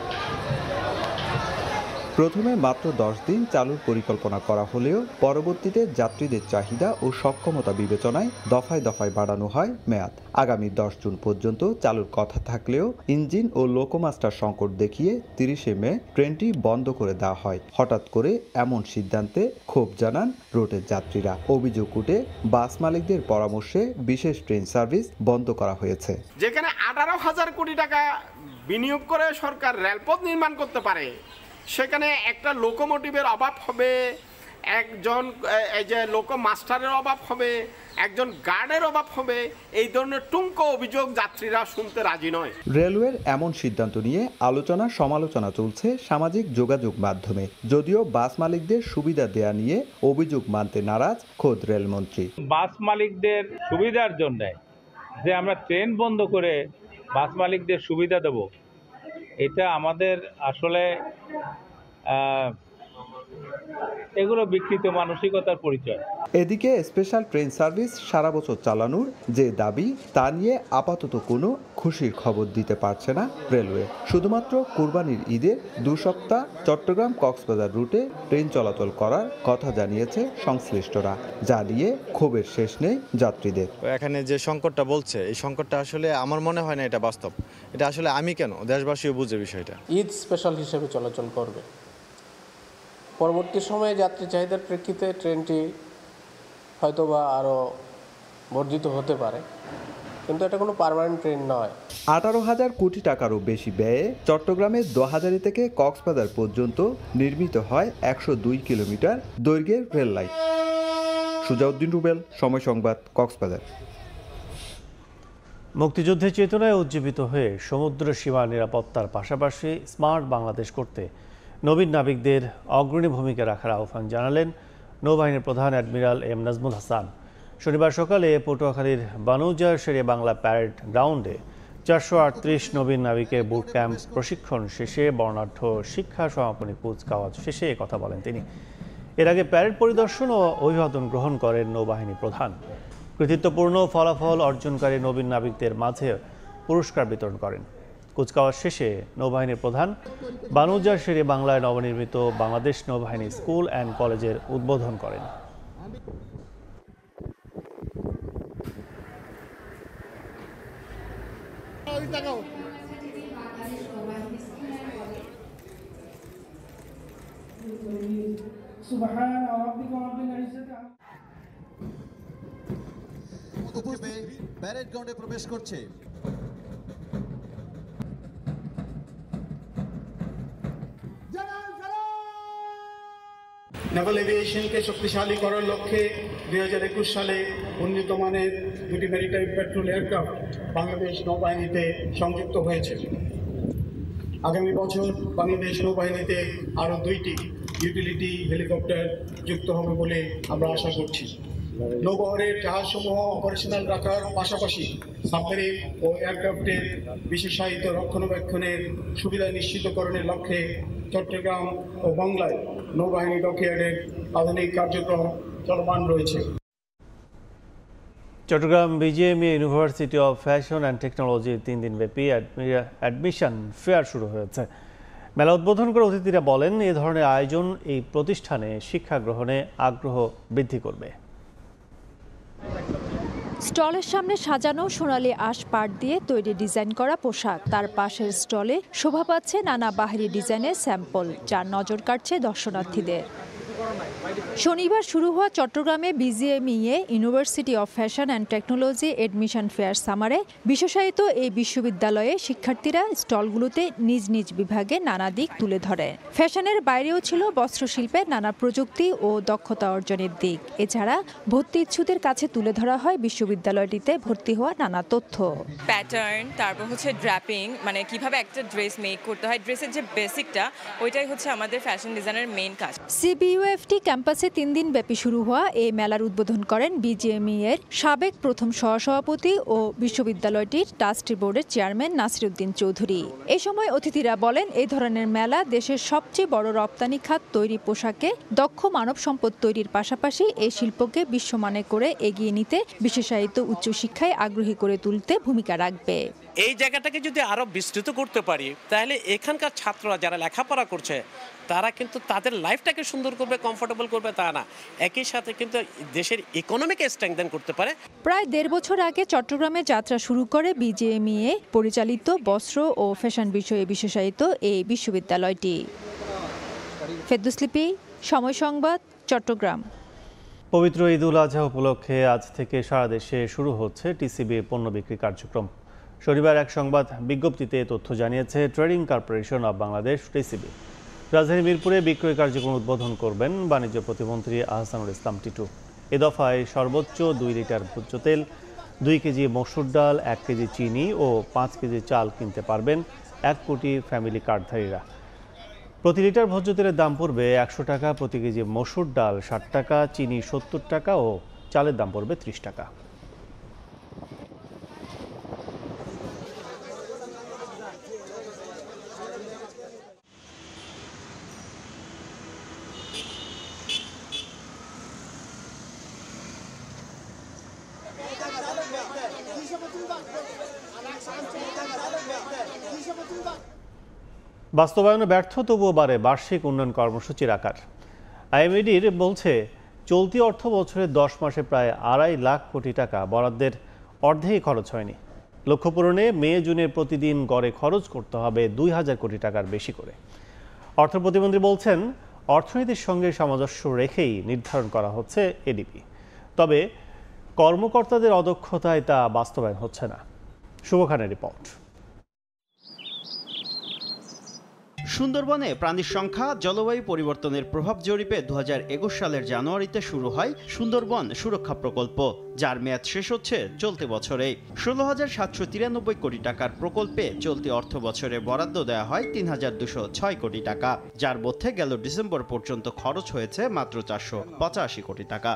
প্রথমে মাত্র 10 দিন চালুর পরিকল্পনা করা হলেও পরবর্তীতে যাত্রীদের চাহিদা ও সক্ষমতা বিবেচনায় দফায় দফায় বাড়ানো হয় মেয়াদ। আগামী 10 জুন পর্যন্ত চালুর কথা থাকলেও ইঞ্জিন ও লোকোমাস্টার সংকট দেখিয়ে 30 মে ট্রেনটি বন্ধ করে দেওয়া হয়। হঠাৎ করে এমন সিদ্ধান্তে ক্ষোভ জানান রুটের যাত্রীরা। অভিযোগ উঠে বাস মালিকদের পরামর্শে বিশেষ ট্রেন সার্ভিস বন্ধ করা হয়েছে। যেখানে 18,000 কোটি টাকা বিনিয়োগ করে সরকার রেলপথ নির্মাণ করতে পারে, সেখানে একটা লোকোমোটিভের অভাব হবে, একজন এই যে লোকো মাস্টারের অভাব হবে, একজন গার্ডের অভাব হবে, এই ধরনের টুঙ্কো অভিযোগ যাত্রীরা শুনতে রাজি নয়। রেলওয়ের এমন সিদ্ধান্ত নিয়ে আলোচনা সমালোচনা চলছে সামাজিক যোগাযোগ মাধ্যমে। যদিও বাস মালিকদের সুবিধা দেয়া নিয়ে অভিযোগ মানতে নারাজ খোদ রেলমন্ত্রী। বাস মালিকদের সুবিধার জন্য যে আমরা ট্রেন বন্ধ করে বাস মালিকদের সুবিধা দেব, এটা আমাদের আসলে এগুলো বিকৃত মানসিকতার পরিচয়। এদিকে স্পেশাল ট্রেন সার্ভিস সারা বছর চালানোর যে দাবি, তা নিয়ে আপাতত কোনো খুশির খবর দিতে পারছে না রেলওয়ে। শুধুমাত্র কুরবানির ঈদের 2 সপ্তাহ চট্টগ্রাম কক্সবাজার রুটে ট্রেন চলাচল করার কথা জানিয়েছে সংশ্লিষ্টরা, যা নিয়ে ক্ষোভের শেষ নেই যাত্রীদের। এখানে যে সংকটটা বলছে, এই সংকটটা আসলে আমার মনে হয় না এটা বাস্তব। এটা আসলে আমি কেন, দেশবাসীও বুঝে বিষয়টা। ঈদ স্পেশাল হিসেবে চলাচল করবে। পরবর্তী সময়ে যাত্রী চাহিদার প্রেক্ষিতে ট্রেনটি হয়তোবা আরও বর্ধিত হতে পারে, কিন্তু এটা কোনো পার্মানেন্ট ট্রেন নয়। 18,000 কোটি টাকারও বেশি ব্যয়ে চট্টগ্রামের দোহাজারী থেকে কক্সবাজার পর্যন্ত নির্মিত হয় 102 কিলোমিটার দৈর্ঘ্যের রেল লাইন। সুজাউদ্দিন রুবেল, সময় সংবাদ, কক্সবাজার। মুক্তিযুদ্ধের চেতনায় উজ্জীবিত হয়ে সমুদ্র সীমার নিরাপত্তার পাশাপাশি স্মার্ট বাংলাদেশ করতে নবীন নাবিকদের অগ্রণী ভূমিকা রাখার আহ্বান জানালেন নৌবাহিনীর প্রধান অ্যাডমিরাল এম নাজমুল হাসান। শনিবার সকালে পটুয়াখালীর বানুজার শেরে বাংলা প্যারেড গ্রাউন্ডে 438 নবীন নাবিকের বুট ক্যাম্প প্রশিক্ষণ শেষে বর্ণাঢ্য শিক্ষা সমাপনী কুচকাওয়াজ শেষে কথা বলেন তিনি। এর আগে প্যারেড পরিদর্শন ও অভিবাদন গ্রহণ করেন নৌবাহিনী প্রধান। কৃতিত্বপূর্ণ ফলাফল অর্জনকারী নবীন নাবিকদের মাঝে পুরস্কার বিতরণ করেন। কুচকাওয়াজ শেষে নৌবাহিনীর প্রধান বানুজার শেরে বাংলায় নবনির্মিত বাংলাদেশ নৌবাহিনী স্কুল অ্যান্ড কলেজের উদ্বোধন করেন। প্যারেড গ্রাউন্ডে প্রবেশ করছে নেভাল এভিয়েশনকে শক্তিশালী করার লক্ষ্যে 2021 সালে উন্নত মানের দুটি মেরিটাইম পেট্রোল এয়ারক্রাফট বাংলাদেশ নৌবাহিনীতে সংযুক্ত হয়েছে। আগামী বছর বাংলাদেশ নৌবাহিনীতে আরও 2টি ইউটিলিটি হেলিকপ্টার যুক্ত হবে বলে আমরা আশা করছি। নৌবহরের জাহাজসমূহ অপারেশনাল রাখার পাশাপাশি সাবমেরিন ও এয়ারক্রাফটের বিশেষায়িত রক্ষণাবেক্ষণের সুবিধা নিশ্চিতকরণের লক্ষ্যে চট্টগ্রাম ও বাংলায় নৌবাহিনী ডকইয়ার্ডের আধুনিক কার্যক্রম চলমান রয়েছে। Chattogram BGMEA university of fashion and টেকনোলজির 3 দিনব্যাপী অ্যাডমিশন ফেয়ার শুরু হয়েছে। মেলা উদ্বোধন করে অতিথিরা বলেন, এ ধরনের আয়োজন এই প্রতিষ্ঠানে শিক্ষা গ্রহণে আগ্রহ বৃদ্ধি করবে। স্টলের সামনে সাজানো সোনালী আঁশ পাট দিয়ে তৈরি ডিজাইন করা পোশাক, তার পাশের স্টলে শোভা পাচ্ছে নানা বাহারি ডিজাইনের স্যাম্পল, যা নজর কাটছে দর্শনার্থীদের। শনিবার শুরু হওয়া চট্টগ্রামে BGMEA university of fashion and technology admission fair সামারে বিশেষায়িত এই বিশ্ববিদ্যালয়ে শিক্ষার্থীরা স্টলগুলোতে নিজ নিজ বিভাগে নানা দিক তুলে ধরে। ফ্যাশনের বাইরেও ছিল বস্ত্রশিল্পের নানা প্রযুক্তি ও দক্ষতা অর্জনের দিক। এছাড়া ভর্তি ইচ্ছুদের কাছে তুলে ধরা হয় বিশ্ববিদ্যালয়টিতে ভর্তি হওয়া নানা তথ্য। প্যাটার্ন, তারপর হচ্ছে ড্র্যাপিং, মানে কিভাবে একটা ড্রেস মেক করতে হয়, ড্রেসের যে বেসিকটা ওইটাই হচ্ছে আমাদের ফ্যাশন ডিজাইনের মেইন কাজ। সিবিইউএফটি ক্যাম্পাসে 3 দিন ব্যাপী শুরু হওয়া এই মেলার উদ্বোধন করেন বিজিএমইএর সাবেক প্রথম সহসভাপতি ও বিশ্ববিদ্যালয়টির ট্রাস্টি বোর্ডের চেয়ারম্যান নাসিরউদ্দিন চৌধুরী। এ সময় অতিথিরা বলেন, এই ধরনের মেলা দেশের সবচেয়ে বড় রপ্তানি খাত তৈরি পোশাকে দক্ষ মানব সম্পদ তৈরির পাশাপাশি এই শিল্পকে বিশ্বমানে করে এগিয়ে নিতে বিশেষায়িত উচ্চশিক্ষায় আগ্রহী করে তুলতে ভূমিকা রাখবে। এই জায়গাটাকে যদি আরো বিস্তৃত করতে পারি, তাহলে এখানকার ছাত্ররা যারা লেখাপড়া করছে তারা কিন্তু তাদের লাইফটাকে সুন্দর করবে, কমফোর্টেবল করবে, তা না, একই সাথে কিন্তু দেশের ইকোনমিকে স্ট্রেংথেন করতে পারে। প্রায় 1.5 বছর আগে চট্টগ্রামে যাত্রা শুরু করে বিজিএমইএ পরিচালিত বস্ত্র ও ফ্যাশন বিষয়ে বিশেষায়িত এই বিশ্ববিদ্যালয়টি। ফেরদৌস লিপি, সময় সংবাদ, চট্টগ্রাম। পবিত্র ঈদুল আজহা উপলক্ষে আজ থেকে সারা দেশে শুরু হচ্ছে টিসিবির পণ্য বিক্রি কার্যক্রম। শনিবার এক সংবাদ বিজ্ঞপ্তিতে তথ্য জানিয়েছে trading corporation of Bangladesh TCB. রাজধানী মিরপুরে বিক্রয় কার্যক্রম উদ্বোধন করবেন বাণিজ্য প্রতিমন্ত্রী আহসানুল ইসলাম টিটু। এ দফায় সর্বোচ্চ 2 লিটার ভোজ্য তেল, 2 কেজি মসুর ডাল, 1 কেজি চিনি ও 5 কেজি চাল কিনতে পারবেন 1 কোটি ফ্যামিলি কার্ডধারীরা। প্রতি লিটার ভোজ্য তেলের দাম পড়বে 100 টাকা, প্রতি কেজি মসুর ডাল 60 টাকা, চিনি 70 টাকা ও চালের দাম পড়বে 30 টাকা। বাস্তবায়নে ব্যর্থ, তবুও বাড়ে বার্ষিক উন্নয়ন কর্মসূচির আকার। আইএমএডির বলছে, চলতি অর্থ বছরে 10 মাসে প্রায় 2.5 লাখ কোটি টাকা বরাদ্দের অর্ধেকই খরচ হয়নি। লক্ষ্য পূরণে মে জুনের প্রতিদিন গড়ে খরচ করতে হবে 2000 কোটি টাকার বেশি করে। অর্থ প্রতিমন্ত্রী বলছেন, অর্থনীতির সঙ্গে সামঞ্জস্য রেখেই নির্ধারণ করা হচ্ছে এডিপি, তবে কর্মকর্তাদের অদক্ষতায় তা বাস্তবায়ন হচ্ছে না। শুভ খানের রিপোর্ট। সুন্দরবনে প্রাণীর সংখ্যা, জলবায়ু পরিবর্তনের প্রভাব জরিপে 2021 সালের জানুয়ারিতে শুরু হয় সুন্দরবন সুরক্ষা প্রকল্প, যার মেয়াদ শেষ হচ্ছে চলতি বছরে। 16,793 কোটি টাকার প্রকল্পে চলতি অর্থ বছরে বরাদ্দ দেওয়া হয় 3,206 কোটি টাকা, যার মধ্যে গেল ডিসেম্বর পর্যন্ত খরচ হয়েছে মাত্র 485 কোটি টাকা।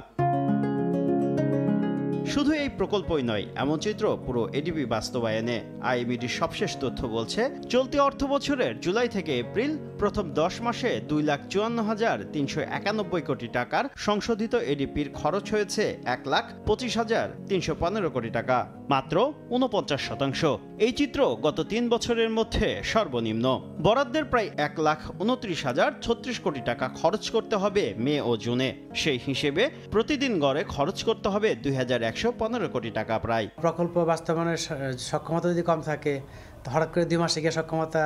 শুধু এই প্রকল্পই নয়, এমন চিত্র পুরো এডিবি বাস্তবায়নে। আইএমইডির সবশেষ তথ্য বলছে, চলতি অর্থ বছরের জুলাই থেকে এপ্রিল প্রথম 10 মাসে 2,54,391 কোটি টাকার সংশোধিত এডিপির খরচ হয়েছে 1,25,315 কোটি টাকা, মাত্র 49%। এই চিত্র গত 3 বছরের মধ্যে সর্বনিম্ন। বরাদ্দের প্রায় 1,29,036 কোটি টাকা খরচ করতে হবে মে ও জুনে। সেই হিসেবে প্রতিদিন গড়ে খরচ করতে হবে 2,115 কোটি টাকা প্রায়। প্রকল্প বাস্তবায়নের সক্ষমতা যদি কম থাকে, হঠাৎ করে 2 মাসে গিয়ে সক্ষমতা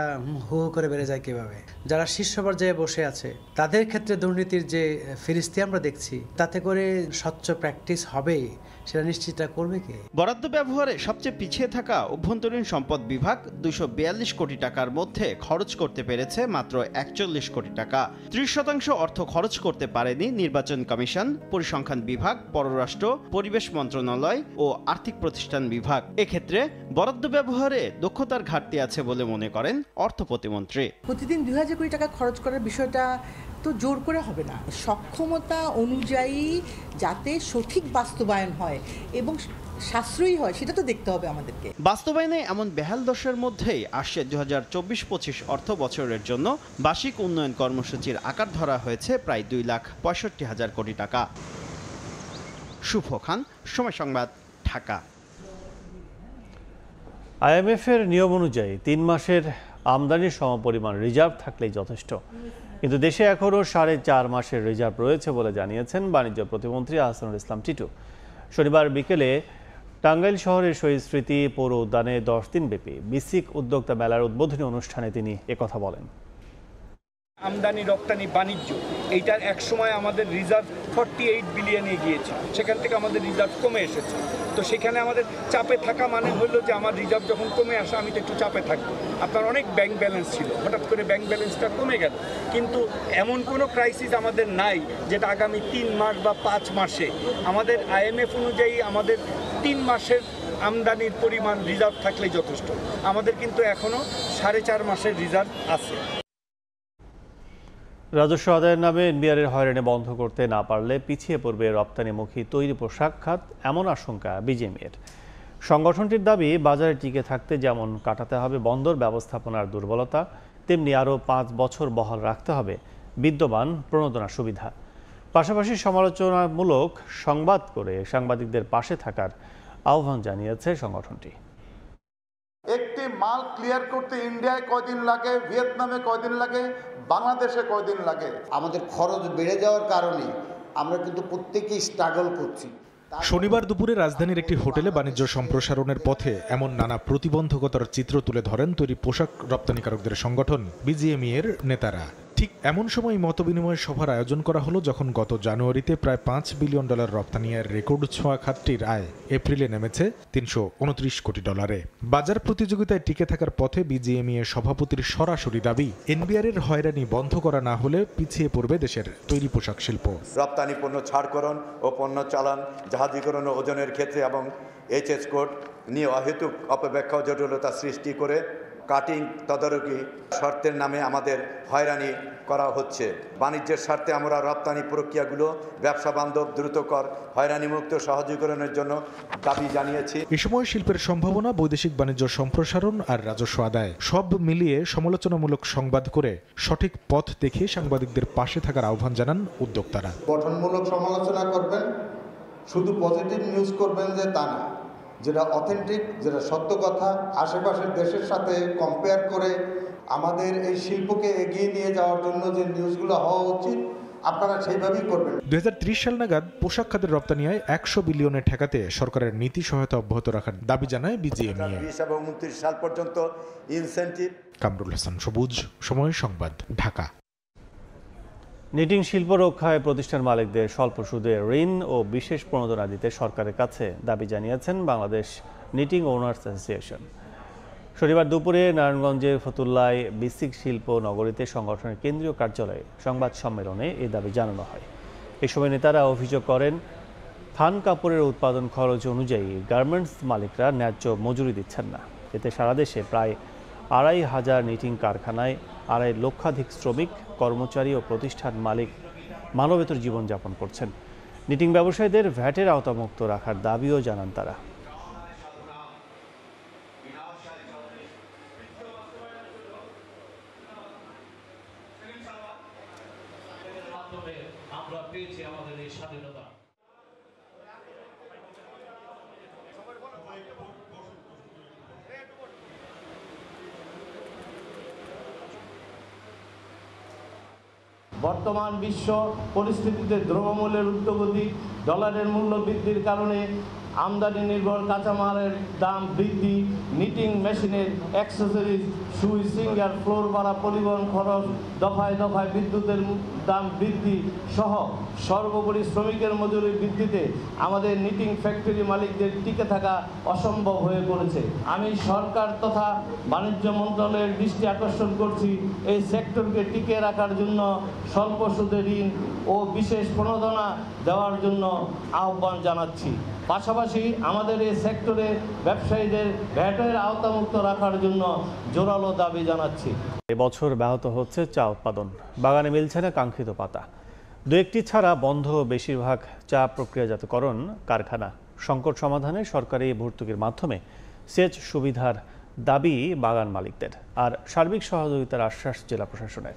হু করে বেড়ে যায় কিভাবে? যারা শীর্ষ পর্যায়ে বসে আছে তাদের ক্ষেত্রে দুর্নীতির যে ফিরিস্তি আমরা দেখছি, তাতে করে স্বচ্ছ প্র্যাকটিস হবেই। সেটা নিশ্চিতটা করবে কে? বরাদ্দ ব্যবহারে সবচেয়ে পিছিয়ে থাকা অভ্যন্তরীণ সম্পদ বিভাগ 242 কোটি টাকার মধ্যে খরচ করতে পেরেছে মাত্র 41 কোটি টাকা। 30% অর্থ খরচ করতে পারেনি নির্বাচন কমিশন, পরিসংখ্যান বিভাগ, পররাষ্ট্র, পরিবেশ মন্ত্রণালয় ও আর্থিক প্রতিষ্ঠান বিভাগ। এক্ষেত্রে বরাদ্দ ব্যবহারে দক্ষতার ঘাটতি আছে বলে মনে করেন অর্থ প্রতিমন্ত্রী। প্রতিদিন 2000 কোটি টাকা খরচ করার বিষয়টা তো জোর করে হবে না, সক্ষমতা অনুযায়ী যাতে সঠিক বাস্তবায়ন হয় এবং সাশ্রয়ী হয় সেটা তো দেখতে হবে আমাদেরকে। বাস্তবায়নে এমন বেহাল দশার মধ্যেই আসছে 2024-25 অর্থ বছরের জন্য বার্ষিক উন্নয়ন কর্মসূচির আকার ধরা হয়েছে প্রায় 2,65,000 কোটি টাকা। শুভ খান, সময় সংবাদ, ঢাকা। IMF-এর নিয়ম অনুযায়ী 3 মাসের আমদানির সমপরিমাণ রিজার্ভ থাকলেই যথেষ্ট, কিন্তু দেশে এখনও 4.5 মাসের রিজার্ভ রয়েছে বলে জানিয়েছেন বাণিজ্য প্রতিমন্ত্রী আহসানুল ইসলাম টিটু। শনিবার বিকেলে টাঙ্গাইল শহরের শহীদ স্মৃতি পৌর উদ্যানে 10 দিনব্যাপী বিসিক উদ্যোক্তা মেলার উদ্বোধনী অনুষ্ঠানে তিনি একথা বলেন। আমদানি রপ্তানি বাণিজ্য এইটার এক সময় আমাদের রিজার্ভ 48 বিলিয়নে গিয়েছে, সেখান থেকে আমাদের রিজার্ভ কমে এসেছে। তো সেখানে আমাদের চাপে থাকা মানে হলো যে আমার রিজার্ভ যখন কমে আসে আমি তো একটু চাপে থাকবো। আপনার অনেক ব্যাংক ব্যালেন্স ছিল, হঠাৎ করে ব্যাংক ব্যালেন্সটা কমে গেল, কিন্তু এমন কোনো ক্রাইসিস আমাদের নাই যেটা আগামী 3 মাস বা 5 মাসে। আমাদের IMF অনুযায়ী আমাদের 3 মাসের আমদানির পরিমাণ রিজার্ভ থাকলেই যথেষ্ট। আমাদের কিন্তু এখনও 4.5 মাসের রিজার্ভ আছে। রাজস্ব আদায়ের নামে এনবিআরের হয়রানি বন্ধ করতে না পারলে পিছিয়ে পড়বে রপ্তানিমুখী তৈরি পোশাক খাত, এমন আশঙ্কা বিজিএমইএর। সংগঠনটির দাবি, বাজারে টিকে থাকতে যেমন কাটাতে হবে বন্দর ব্যবস্থাপনার দুর্বলতা, তেমনি আরও 5 বছর বহাল রাখতে হবে বিদ্যমান প্রণোদনা সুবিধা। পাশাপাশি সমালোচনামূলক সংবাদ করে সাংবাদিকদের পাশে থাকার আহ্বান জানিয়েছে সংগঠনটি। একটি মাল ক্লিয়ার করতে ইন্ডিয়ায় কয়দিন লাগে, ভিয়েতনামে কয়দিন লাগে, বাংলাদেশে কয়দিন লাগে। আমাদের খরচ বেড়ে যাওয়ার কারণে আমরা কিন্তু প্রত্যেকেই স্ট্রাগল করছি। শনিবার দুপুরে রাজধানীর একটি হোটেলে বাণিজ্য সম্প্রসারণের পথে এমন নানা প্রতিবন্ধকতার চিত্র তুলে ধরেন তৈরি পোশাক রপ্তানিকারকদের সংগঠন বিজিএমইএর নেতারা। ঠিক এমন সময় মতবিনিময় সভার আয়োজন করা হলো যখন গত জানুয়ারিতে প্রায় $5 বিলিয়ন রপ্তানি আয়ের রেকর্ড ছোঁয়া খাতটির আয় এপ্রিলে নেমেছে $329 কোটি। বাজার প্রতিযোগিতায় টিকে থাকার পথে বিজিএমইএ সভাপতির সরাসরি দাবি, এনবিআরের হয়রানি বন্ধ করা না হলে পিছিয়ে পড়বে দেশের তৈরি পোশাক শিল্প। রপ্তানি পণ্য ছাড়করণ ও পণ্য চালান, জাহাজীকরণ ও ওজনের ক্ষেত্রে এবং HS কোড নিয়ে অহেতুক অপব্যাখ্যা ও জটিলতা সৃষ্টি করে কাটিং তদারকি শর্তের নামে আমাদের হয়রানি করা হচ্ছে। বাণিজ্যের স্বার্থে আমরা রপ্তানি প্রক্রিয়াগুলো ব্যবসা বান্ধব, দ্রুতকর, হয়রানিমুক্ত সহজীকরণের জন্য দাবি জানিয়েছি। এ সময় শিল্পের সম্ভাবনা, বৈদেশিক বাণিজ্য সম্প্রসারণ আর রাজস্ব আদায় সব মিলিয়ে সমালোচনামূলক সংবাদ করে সঠিক পথ দেখিয়ে সাংবাদিকদের পাশে থাকার আহ্বান জানান উদ্যোক্তারা। গঠনমূলক সমালোচনা করবেন, শুধু পজিটিভ নিউজ করবেন যে তা না, যেটা অথেন্টিক, যেটা সত্য কথা, আশেপাশের দেশের সাথে কম্পেয়ার করে আমাদের এই শিল্পকে এগিয়ে নিয়ে যাওয়ার জন্য যে নিউজগুলো হওয়া উচিত আপনারা সেইভাবেই করবেন। 2030 সাল নাগাদ পোশাক খাতের রপ্তানি আয় 100 বিলিয়নে ঠেকাতে সরকারের নীতি সহায়তা অব্যাহত রাখার দাবি জানায় বিজিএমইএ। 20 এবং 29 সাল পর্যন্ত ইনসেন্টিভ। কামরুল হাসান সবুজ, সময় সংবাদ, ঢাকা। নিটিং শিল্প রক্ষায় প্রতিষ্ঠান মালিকদের স্বল্প সুদে ঋণ ও বিশেষ প্রণোদনা দিতে সরকারের কাছে দাবি জানিয়েছেন বাংলাদেশ নিটিং ওনার্স অ্যাসোসিয়েশন। শনিবার দুপুরে নারায়ণগঞ্জের ফতুল্লায় বিসিক শিল্প নগরীতে সংগঠনের কেন্দ্রীয় কার্যালয়ে সংবাদ সম্মেলনে এই দাবি জানানো হয়। এ সময় নেতারা অভিযোগ করেন, থান কাপড়ের উৎপাদন খরচ অনুযায়ী গার্মেন্টস মালিকরা ন্যায্য মজুরি দিচ্ছেন না। এতে সারা দেশে প্রায় 2,500 নিটিং কারখানায় 2.5 লক্ষাধিক শ্রমিক, কর্মচারী ও প্রতিষ্ঠান মালিক মানবেতর জীবনযাপন করছেন। নিটিং ব্যবসায়ীদের ভ্যাটের আওতামুক্ত রাখার দাবিও জানান তারা। বর্তমান বিশ্ব পরিস্থিতিতে দ্রব্যমূল্যের ঊর্ধ্বগতি, ডলারের মূল্য বৃদ্ধির কারণে আমদানি নির্ভর কাঁচামালের দাম বৃদ্ধি, নিটিং মেশিনের অ্যাক্সেসরিজ, সুই, সিঙ্গার, ফ্লোর ভাড়া, পরিবহন খরচ, দফায় দফায় বিদ্যুতের দাম বৃদ্ধি সহ সর্বোপরি শ্রমিকের মজুরি বৃদ্ধিতে আমাদের নিটিং ফ্যাক্টরি মালিকদের টিকে থাকা অসম্ভব হয়ে পড়েছে। আমি সরকার তথা বাণিজ্য মন্ত্রণালয়ের দৃষ্টি আকর্ষণ করছি এই সেক্টরকে টিকে রাখার জন্য স্বল্প সুদে ঋণ ও বিশেষ প্রণোদনা দেওয়ার জন্য আহ্বান জানাচ্ছি। পাশাপাশি আমাদের এই সেক্টরে ব্যবসায়ীদের ভ্যাটের আওতামুক্ত রাখার জন্য জোরালো দাবি জানাচ্ছি। এবছর ব্যাহত হচ্ছে চা উৎপাদন, বাগানে মিলছে না কাঙ্ক্ষিত পাতা। দু একটি ছাড়া বন্ধ বেশিরভাগ চা প্রক্রিয়াজাতকরণ কারখানা। সংকট সমাধানে সরকারি ভর্তুকির মাধ্যমে সেচ সুবিধার দাবি বাগান মালিকদের, আর সার্বিক সহযোগিতার আশ্বাস জেলা প্রশাসনের।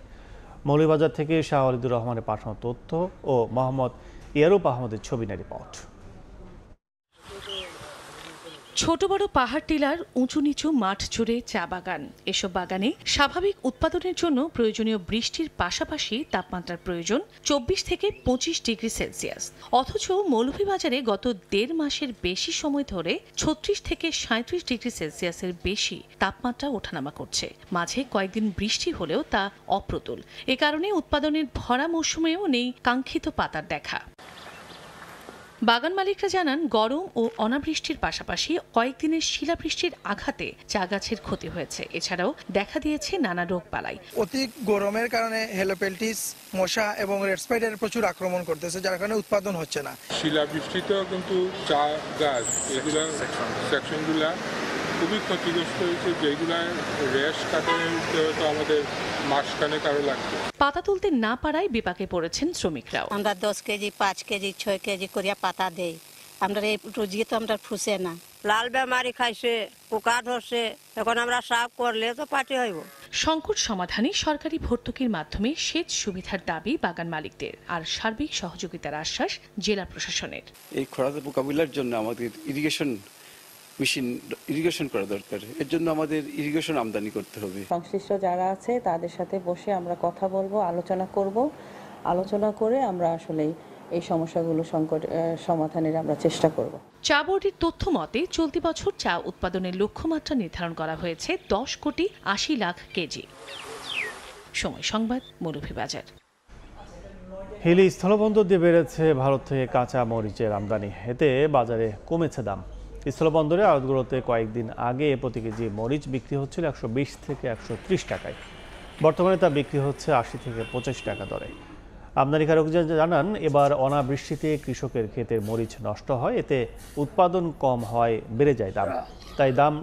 মৌলভীবাজার থেকে শাহ ওয়ালিদুর রহমানের পাঠানো তথ্য ও মোহাম্মদ ইয়ারুপ আহমদের ছবি নিয়ে রিপোর্ট। ছোট বড় পাহাড় টিলার উঁচু নিচু মাঠ জুড়ে চা বাগান। এসব বাগানে স্বাভাবিক উৎপাদনের জন্য প্রয়োজনীয় বৃষ্টির পাশাপাশি তাপমাত্রার প্রয়োজন 24 থেকে 25 ডিগ্রি সেলসিয়াস। অথচ মৌলভীবাজারে গত 1.5 মাসের বেশি সময় ধরে 36 থেকে 37 ডিগ্রি সেলসিয়াসের বেশি তাপমাত্রা ওঠানামা করছে। মাঝে কয়েকদিন বৃষ্টি হলেও তা অপ্রতুল। এ কারণে উৎপাদনের ভরা মৌসুমেও নেই কাঙ্ক্ষিত পাতার দেখা। বাগান মালিকরা জানান, গরম ও অনাবৃষ্টির পাশাপাশি কয়েকদিনের শিলাবৃষ্টির আঘাতে চা গাছের ক্ষতি হয়েছে। এছাড়াও দেখা দিয়েছে নানা রোগবালাই। অতি গরমের কারণে হেলোপেলটিস, মশা এবং রেড স্পাইডার প্রচুর আক্রমণ করতেছে, যার কারণে উৎপাদন হচ্ছে না। শিলাবৃষ্টিতেও কিন্তু চা গাছ এগুলা সেকশনগুলা খুবই ক্ষতিগ্রস্ত হয়েছে, যেগুলা রেশ কাটাতে হয়তো আমাদের মাসখানেক আরো লাগবে। পাতা তুলতে না পারায় বিপাকে পড়েছেন শ্রমিকরাও। আমরা 10 কেজি, 5 কেজি, 6 কেজি করিয়া পাতা দেই। আমরা এই রোজি তো আমরা ফুসে না। লাল বেমারি খাইছে, পোকা ধরছে, এখন আমরা সাফ করলে তো পাটি হইব। সংকট সমাধানে সরকারি ভর্তুকির মাধ্যমে সেচ সুবিধার দাবি বাগান মালিকদের, আর সার্বিক সহযোগিতার আশ্বাস জেলা প্রশাসনের। এই খরাতে মোকাবিলার জন্য আমাদের ইরিগেশন করা দরকার। এর জন্য আমাদের ইরিগেশন আমদানি করতে হবে। সংশ্লিষ্ট যারা আছে তাদের সাথে বসে আমরা কথা বলবো, আলোচনা করে আমরা আসলে এই সমস্যাগুলো সমাধানের আমরা চেষ্টা করব। চা বোর্ডের তথ্য মতে চলতি বছর চা উৎপাদনের লক্ষ্যমাত্রা নির্ধারণ করা হয়েছে 10 কোটি 80 লাখ কেজি। সময় সংবাদ, মৌলভীবাজার। হিলি স্থলবন্দর দিয়ে বেড়েছে ভারত থেকে কাঁচা মরিচের আমদানি, এতে বাজারে কমেছে দাম। স্থলবন্দরে আড়তগুলোতে কয়েকদিন আগে প্রতি কেজি মরিচ বিক্রি হচ্ছিল 120 থেকে 130 টাকায়। বর্তমানে তা বিক্রি হচ্ছে 80 থেকে 25 টাকা দরে। আমদানিকারকরা জানান, এবার অনাবৃষ্টিতে কৃষকের ক্ষেতের মরিচ নষ্ট হয়, এতে উৎপাদন কম হয়, বেড়ে যায় দাম। তাই দাম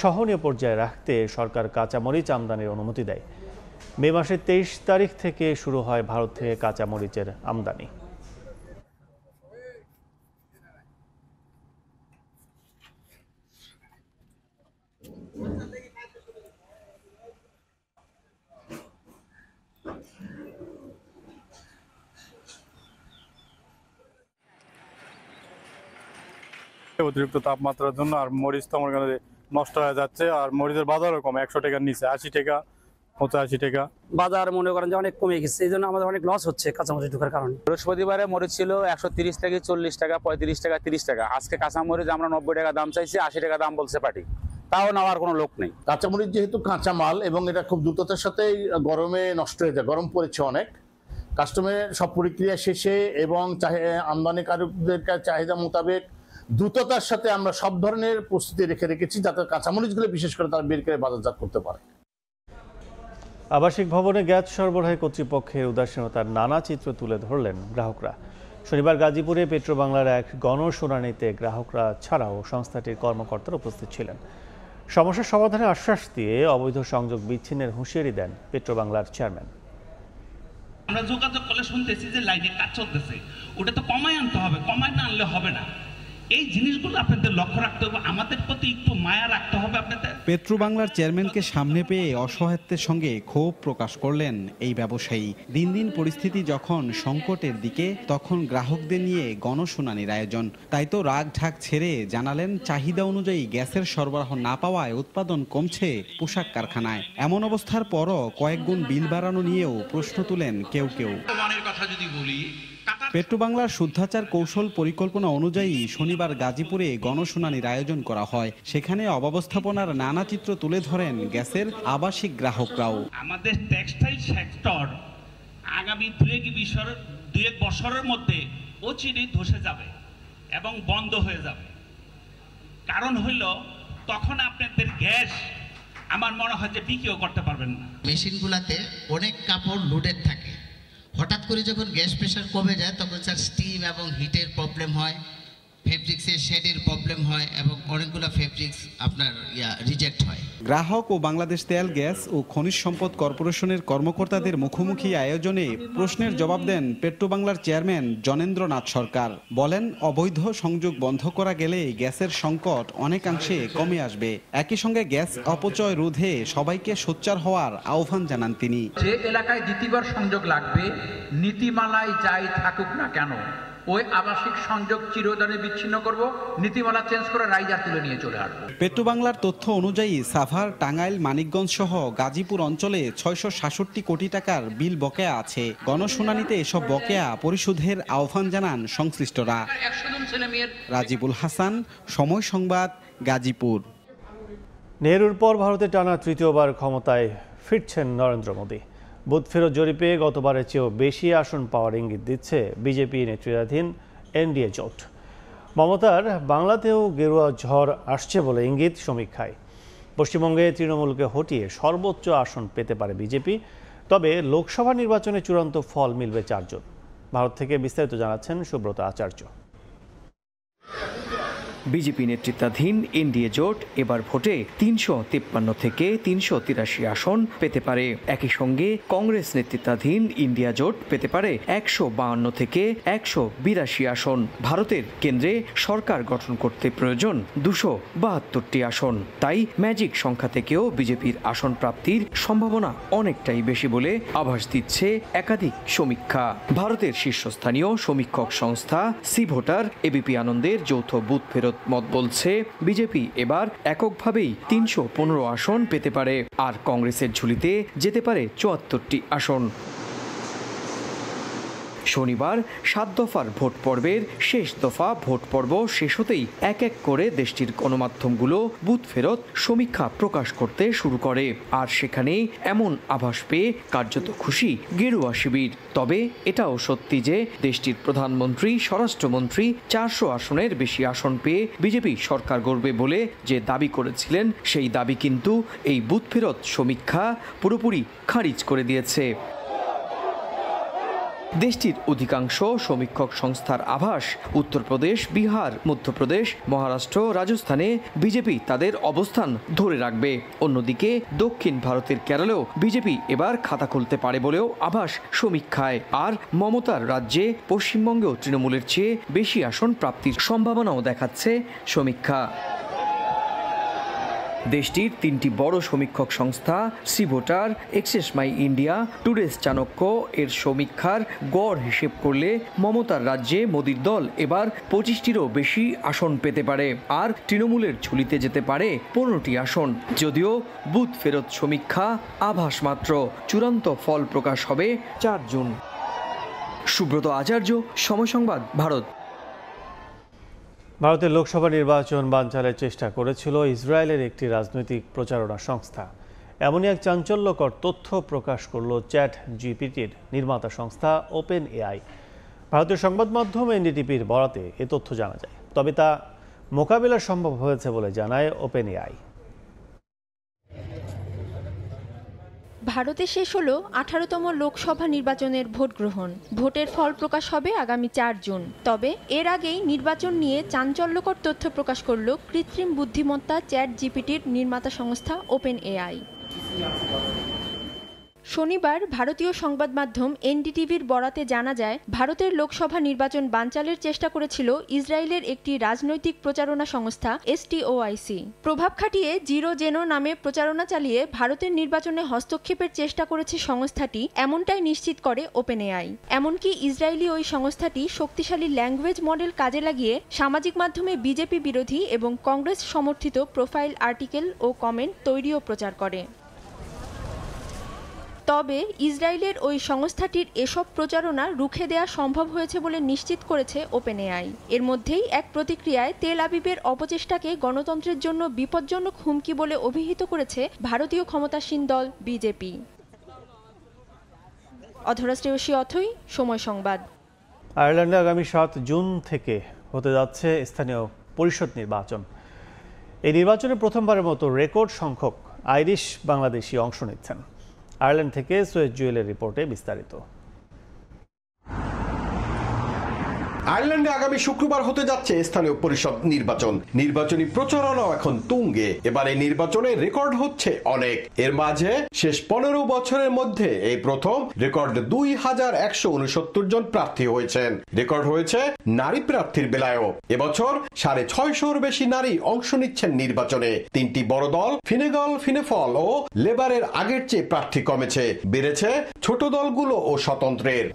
সহনীয় পর্যায়ে রাখতে সরকার কাঁচা মরিচ আমদানির অনুমতি দেয়। মে মাসের 23 তারিখ থেকে শুরু হয় ভারত থেকে কাঁচা মরিচের আমদানি। অতিরিক্ত তাপমাত্রার জন্য আর মরিচ তো আমার কাছে নষ্ট হয়ে যাচ্ছে, আর মরিচের বাজারও কম, 100 টাকার নিচে, 80 টাকা 85 টাকা বাজার মনে করেন যে অনেক কমে গেছে। এই জন্য আমাদের অনেক লস হচ্ছে কাঁচামরিচ ঢোকার কারণে। বৃহস্পতিবারে মরিচ ছিল 130 থেকে 40 টাকা, 35 টাকা, 30 টাকা। আজকে কাঁচামরিচ আমরা 90 টাকা দাম চাইছি, 80 টাকা দাম বলছে পার্টি, তাও নেওয়ার কোনো লোক নেই। কাঁচামরিচ যেহেতু কাঁচা মাল এবং এটা খুব দ্রুততার সাথে গরমে নষ্ট হয়ে যায়, গরম পড়েছে অনেক, কাস্টমারের সব প্রক্রিয়া শেষে এবং আমদানিকারকদের চাহিদা মোতাবেক দ্রুততার সাথে আমরা সব ধরনের প্রস্তুতি রেখেছি, যাতে কাঁচামরিচগুলো বিশেষ করে তারা বের করে বাজারজাত করতে পারে। আবাসিক ভবনে গ্যাস সরবরাহ কর্তৃপক্ষের উদাসীনতার নানা চিত্র তুলে ধরলেন গ্রাহকরা। শনিবার গাজীপুরে পেট্রোবাংলার এক গণশুনানিতে গ্রাহকরা ছাড়াও সংস্থাটির কর্মকর্তারা উপস্থিত ছিলেন। সমস্যার সমাধানে আশ্বাস দিয়ে অবৈধ সংযোগ বিচ্ছিন্নের হুঁশিয়ারি দেন পেট্রোবাংলার চেয়ারম্যান। আমরা যোগাযোগ করলে শুনতেছি যে লাইনে কাজ চলতেছে, ওটা তো কমায় আনতে হবে, কমায় না আনলে হবে না। এই জিনিসগুলো আপনাদের লক্ষ্য রাখতে হবে, আমাদের প্রতি একটু মায়া রাখতে হবে আপনাদের। পেট্রোবাংলার চেয়ারম্যানকে সামনে পেয়ে অসহায়ত্বের সঙ্গে ক্ষোভ প্রকাশ করলেন এই ব্যবসায়ী। দিন দিন পরিস্থিতি যখন সংকটের দিকে, তখন গ্রাহকদের নিয়ে গণশুনানির আয়োজন। তাই তো রাগ ঢাক ছেড়ে জানালেন, চাহিদা অনুযায়ী গ্যাসের সরবরাহ না পাওয়ায় উৎপাদন কমছে পোশাক কারখানায়। এমন অবস্থার পরও কয়েক গুণ বিল বাড়ানো নিয়েও প্রশ্ন তুলেন কেউ কেউ। বর্তমানের কথা যদি বলি, পেট্রোবাংলার শুদ্ধাচার কৌশল পরিকল্পনা অনুযায়ী শনিবার গাজীপুরে গণশুনানির আয়োজন করা হয়। সেখানে অব্যবস্থাপনার নানা চিত্র তুলে ধরেন গ্যাসের আবাসিক গ্রাহকরাও। আমাদের টেক্সটাইল সেক্টর আগামী দুই এক বছরের মধ্যে অচিরেই ধসে যাবে এবং বন্ধ হয়ে যাবে। কারণ হইল তখন আপনাদের গ্যাস আমার মনে হয় যে বিক্রিও করতে পারবেন না। মেশিনগুলোতে অনেক কাপড় লোডেড থাকে, হঠাৎ করে যখন গ্যাস প্রেশার কমে যায় তখন স্যার স্টিম এবং হিটের প্রবলেম হয়, ফেব্রিক্সের শেডের প্রবলেম হয় এবং অনেকগুলো ফেব্রিক্স আপনার রিজেক্ট হয়। গ্রাহক ও বাংলাদেশ তেল গ্যাস ও খনিজ সম্পদ কর্পোরেশনের কর্মকর্তাদের মুখোমুখি আয়োজনে প্রশ্নের জবাব দেন পেট্রোবাংলার চেয়ারম্যান জনেন্দ্রনাথ সরকার। বলেন, অবৈধ সংযোগ বন্ধ করা গেলে গ্যাসের সংকট অনেকাংশে কমে আসবে। একই সঙ্গে গ্যাস অপচয় রোধে সবাইকে সোচ্চার হওয়ার আহ্বান জানান তিনি। যে এলাকায় দ্বিতীয়বার সংযোগ লাগবে, নীতিমালায় যাই থাকুক না কেন, ওই আবাসিক সংযোগ চিরতরে বিচ্ছিন্ন করব, নীতিমালা চেঞ্জ করে রাইজার তুলে নিয়ে চলে আসবো। পেট্রোবাংলার তথ্য অনুযায়ী সাভার, টাঙ্গাইল, মানিকগঞ্জ সহ গাজীপুর অঞ্চলে 666 কোটি টাকার বিল বকেয়া আছে। গণশুনানিতে এসব বকেয়া পরিশোধের আহ্বান জানান সংশ্লিষ্টরা। রাজিবুল হাসান, সময় সংবাদ, গাজীপুর। নেহরুর পর ভারতে টানা তৃতীয়বার ক্ষমতায় ফিরছেন নরেন্দ্র মোদী। বুথ ফেরত জরিপে গতবারের চেয়েও বেশি আসন পাওয়ার ইঙ্গিত দিচ্ছে বিজেপি নেতৃত্বাধীন এনডিএ জোট। মমতার বাংলাতেও গেরুয়া ঝড় আসছে বলে ইঙ্গিত সমীক্ষায়। পশ্চিমবঙ্গে তৃণমূলকে হটিয়ে সর্বোচ্চ আসন পেতে পারে বিজেপি। তবে লোকসভা নির্বাচনে চূড়ান্ত ফল মিলবে 4 জন। ভারত থেকে বিস্তারিত জানাচ্ছেন সুব্রত আচার্য। বিজেপি নেতৃত্বাধীন এনডিএ জোট এবার ভোটে 353 থেকে 383 আসন পেতে পারে। একই সঙ্গে কংগ্রেস নেতৃত্বাধীন ইন্ডিয়া জোট পেতে পারে 152 থেকে 182 আসন। ভারতের কেন্দ্রে সরকার গঠন করতে প্রয়োজন 272টি আসন। তাই ম্যাজিক সংখ্যা থেকেও বিজেপির আসন প্রাপ্তির সম্ভাবনা অনেকটাই বেশি বলে আভাস দিচ্ছে একাধিক সমীক্ষা। ভারতের শীর্ষস্থানীয় সমীক্ষক সংস্থা সি ভোটার এবিপি আনন্দের যৌথ বুথ ফেরত মত বলছে, বিজেপি এবার এককভাবেই 315 আসন পেতে পারে, আর কংগ্রেসের ঝুলিতে যেতে পারে 74টি আসন। শনিবার 7 দফার ভোট পর্বের শেষ দফা ভোট পর্ব শেষ হতেই এক এক করে দেশটির গণমাধ্যমগুলো বুথ ফেরত সমীক্ষা প্রকাশ করতে শুরু করে। আর সেখানেই এমন আভাস পেয়ে কার্যত খুশি গেরুয়া শিবির। তবে এটাও সত্যি যে দেশটির প্রধানমন্ত্রী, স্বরাষ্ট্রমন্ত্রী 400 আসনের বেশি আসন পেয়ে বিজেপি সরকার গড়বে বলে যে দাবি করেছিলেন, সেই দাবি কিন্তু এই বুথ ফেরত সমীক্ষা পুরোপুরি খারিজ করে দিয়েছে। দেশটির অধিকাংশ সমীক্ষক সংস্থার আভাস, উত্তরপ্রদেশ, বিহার, মধ্যপ্রদেশ, মহারাষ্ট্র, রাজস্থানে বিজেপি তাদের অবস্থান ধরে রাখবে। অন্যদিকে দক্ষিণ ভারতের কেরলেও বিজেপি এবার খাতা খুলতে পারে বলেও আভাস সমীক্ষায়। আর মমতার রাজ্যে পশ্চিমবঙ্গেও তৃণমূলের চেয়ে বেশি আসন প্রাপ্তির সম্ভাবনাও দেখাচ্ছে সমীক্ষা। দেশটির 3টি বড় সমীক্ষক সংস্থা C Voter, Axis My India, Today's Chanakya এর সমীক্ষার গড় হিসেব করলে মমতার রাজ্যে মোদির দল এবার 25টিরও বেশি আসন পেতে পারে, আর তৃণমূলের ঝুলিতে যেতে পারে 15টি আসন। যদিও বুথ ফেরত সমীক্ষা আভাস মাত্র, চূড়ান্ত ফল প্রকাশ হবে 4 জুন। সুব্রত আচার্য, সময় সংবাদ, ভারত। ভারতের লোকসভা নির্বাচন বানচালের চেষ্টা করেছিল ইসরায়েলের একটি রাজনৈতিক প্রচারণা সংস্থা। এমনই এক চাঞ্চল্যকর তথ্য প্রকাশ করল চ্যাট জিপিটির নির্মাতা সংস্থা ওপেন এআই। ভারতীয় সংবাদ মাধ্যম এনডিটিভির বরাতে এ তথ্য জানা যায়। তবে তা মোকাবিলা সম্ভব হয়েছে বলে জানায় ওপেন এআই। ভারতে শেষ হলো 18তম লোকসভা নির্বাচনের ভোট গ্রহণ। ভোটের ফল প্রকাশ হবে আগামী 4 জুন। তবে এর আগেই নির্বাচন নিয়ে চাঞ্চল্যকর তথ্য প্রকাশ করল কৃত্রিম বুদ্ধিমত্তা চ্যাট জিপিটির নির্মাতা সংস্থা ওপেন এআই। শনিবার ভারতীয় সংবাদ মাধ্যম এনডিটিভির বরাতে জানা যায়, ভারতের লোকসভা নির্বাচন বানচালের চেষ্টা করেছিল ইসরায়েলের একটি রাজনৈতিক প্রচারণা সংস্থা এসটিওআইসি। প্রভাব খাটিয়ে জিরো জেনো নামে প্রচারণা চালিয়ে ভারতের নির্বাচনে হস্তক্ষেপের চেষ্টা করেছে সংস্থাটি, এমনটাই নিশ্চিত করে ওপেন এআই। এমনকি ইসরায়েলি ওই সংস্থাটি শক্তিশালী ল্যাঙ্গুয়েজ মডেল কাজে লাগিয়ে সামাজিক মাধ্যমে বিজেপি বিরোধী এবং কংগ্রেস সমর্থিত প্রোফাইল আর্টিকেল ও কমেন্ট তৈরি ও প্রচার করে। তবে ইসরায়েলের ওই সংস্থাটির এসব প্রচারণা রুখে দেওয়া সম্ভব হয়েছে বলে নিশ্চিত করেছে ওপেনএআই। এর মধ্যেই এক প্রতিক্রিয়ায় তেল আবিবের অপচেষ্টাকে গণতন্ত্রের জন্য বিপজ্জনক হুমকি বলে অভিহিত করেছে ভারতীয় ক্ষমতাসীন দল বিজেপি। অধরা শ্রেয়সী অথই, সময় সংবাদ। আয়ারল্যান্ডে আগামী 7 জুন থেকে হতে যাচ্ছে স্থানীয় পরিষদ নির্বাচন। এই নির্বাচনে প্রথমবারের মতো রেকর্ড সংখ্যক আইরিশ বাংলাদেশি অংশ নিচ্ছেন। আয়ারল্যান্ড থেকে সৈয়দ জুয়েলের রিপোর্টে বিস্তারিত। আয়ারল্যান্ডে আগামী শুক্রবার হতে যাচ্ছে স্থানীয় পরিষদ নির্বাচন। নির্বাচনী প্রচারণাও এখন তুঙ্গে। এবার এই নির্বাচনে রেকর্ড হচ্ছে অনেক। এর মাঝে শেষ 15 বছরের মধ্যে এই প্রথম রেকর্ড 2169 জন প্রার্থী হয়েছেন। রেকর্ড হয়েছে নারী প্রার্থীর বেলায়ও। এবছর 650-এর বেশি নারী অংশ নিচ্ছেন নির্বাচনে। 3টি বড় দল ফিনেগল, ফিনেফল ও লেবারের আগের চেয়ে প্রার্থী কমেছে, বেড়েছে ছোট দলগুলো ও স্বতন্ত্রের।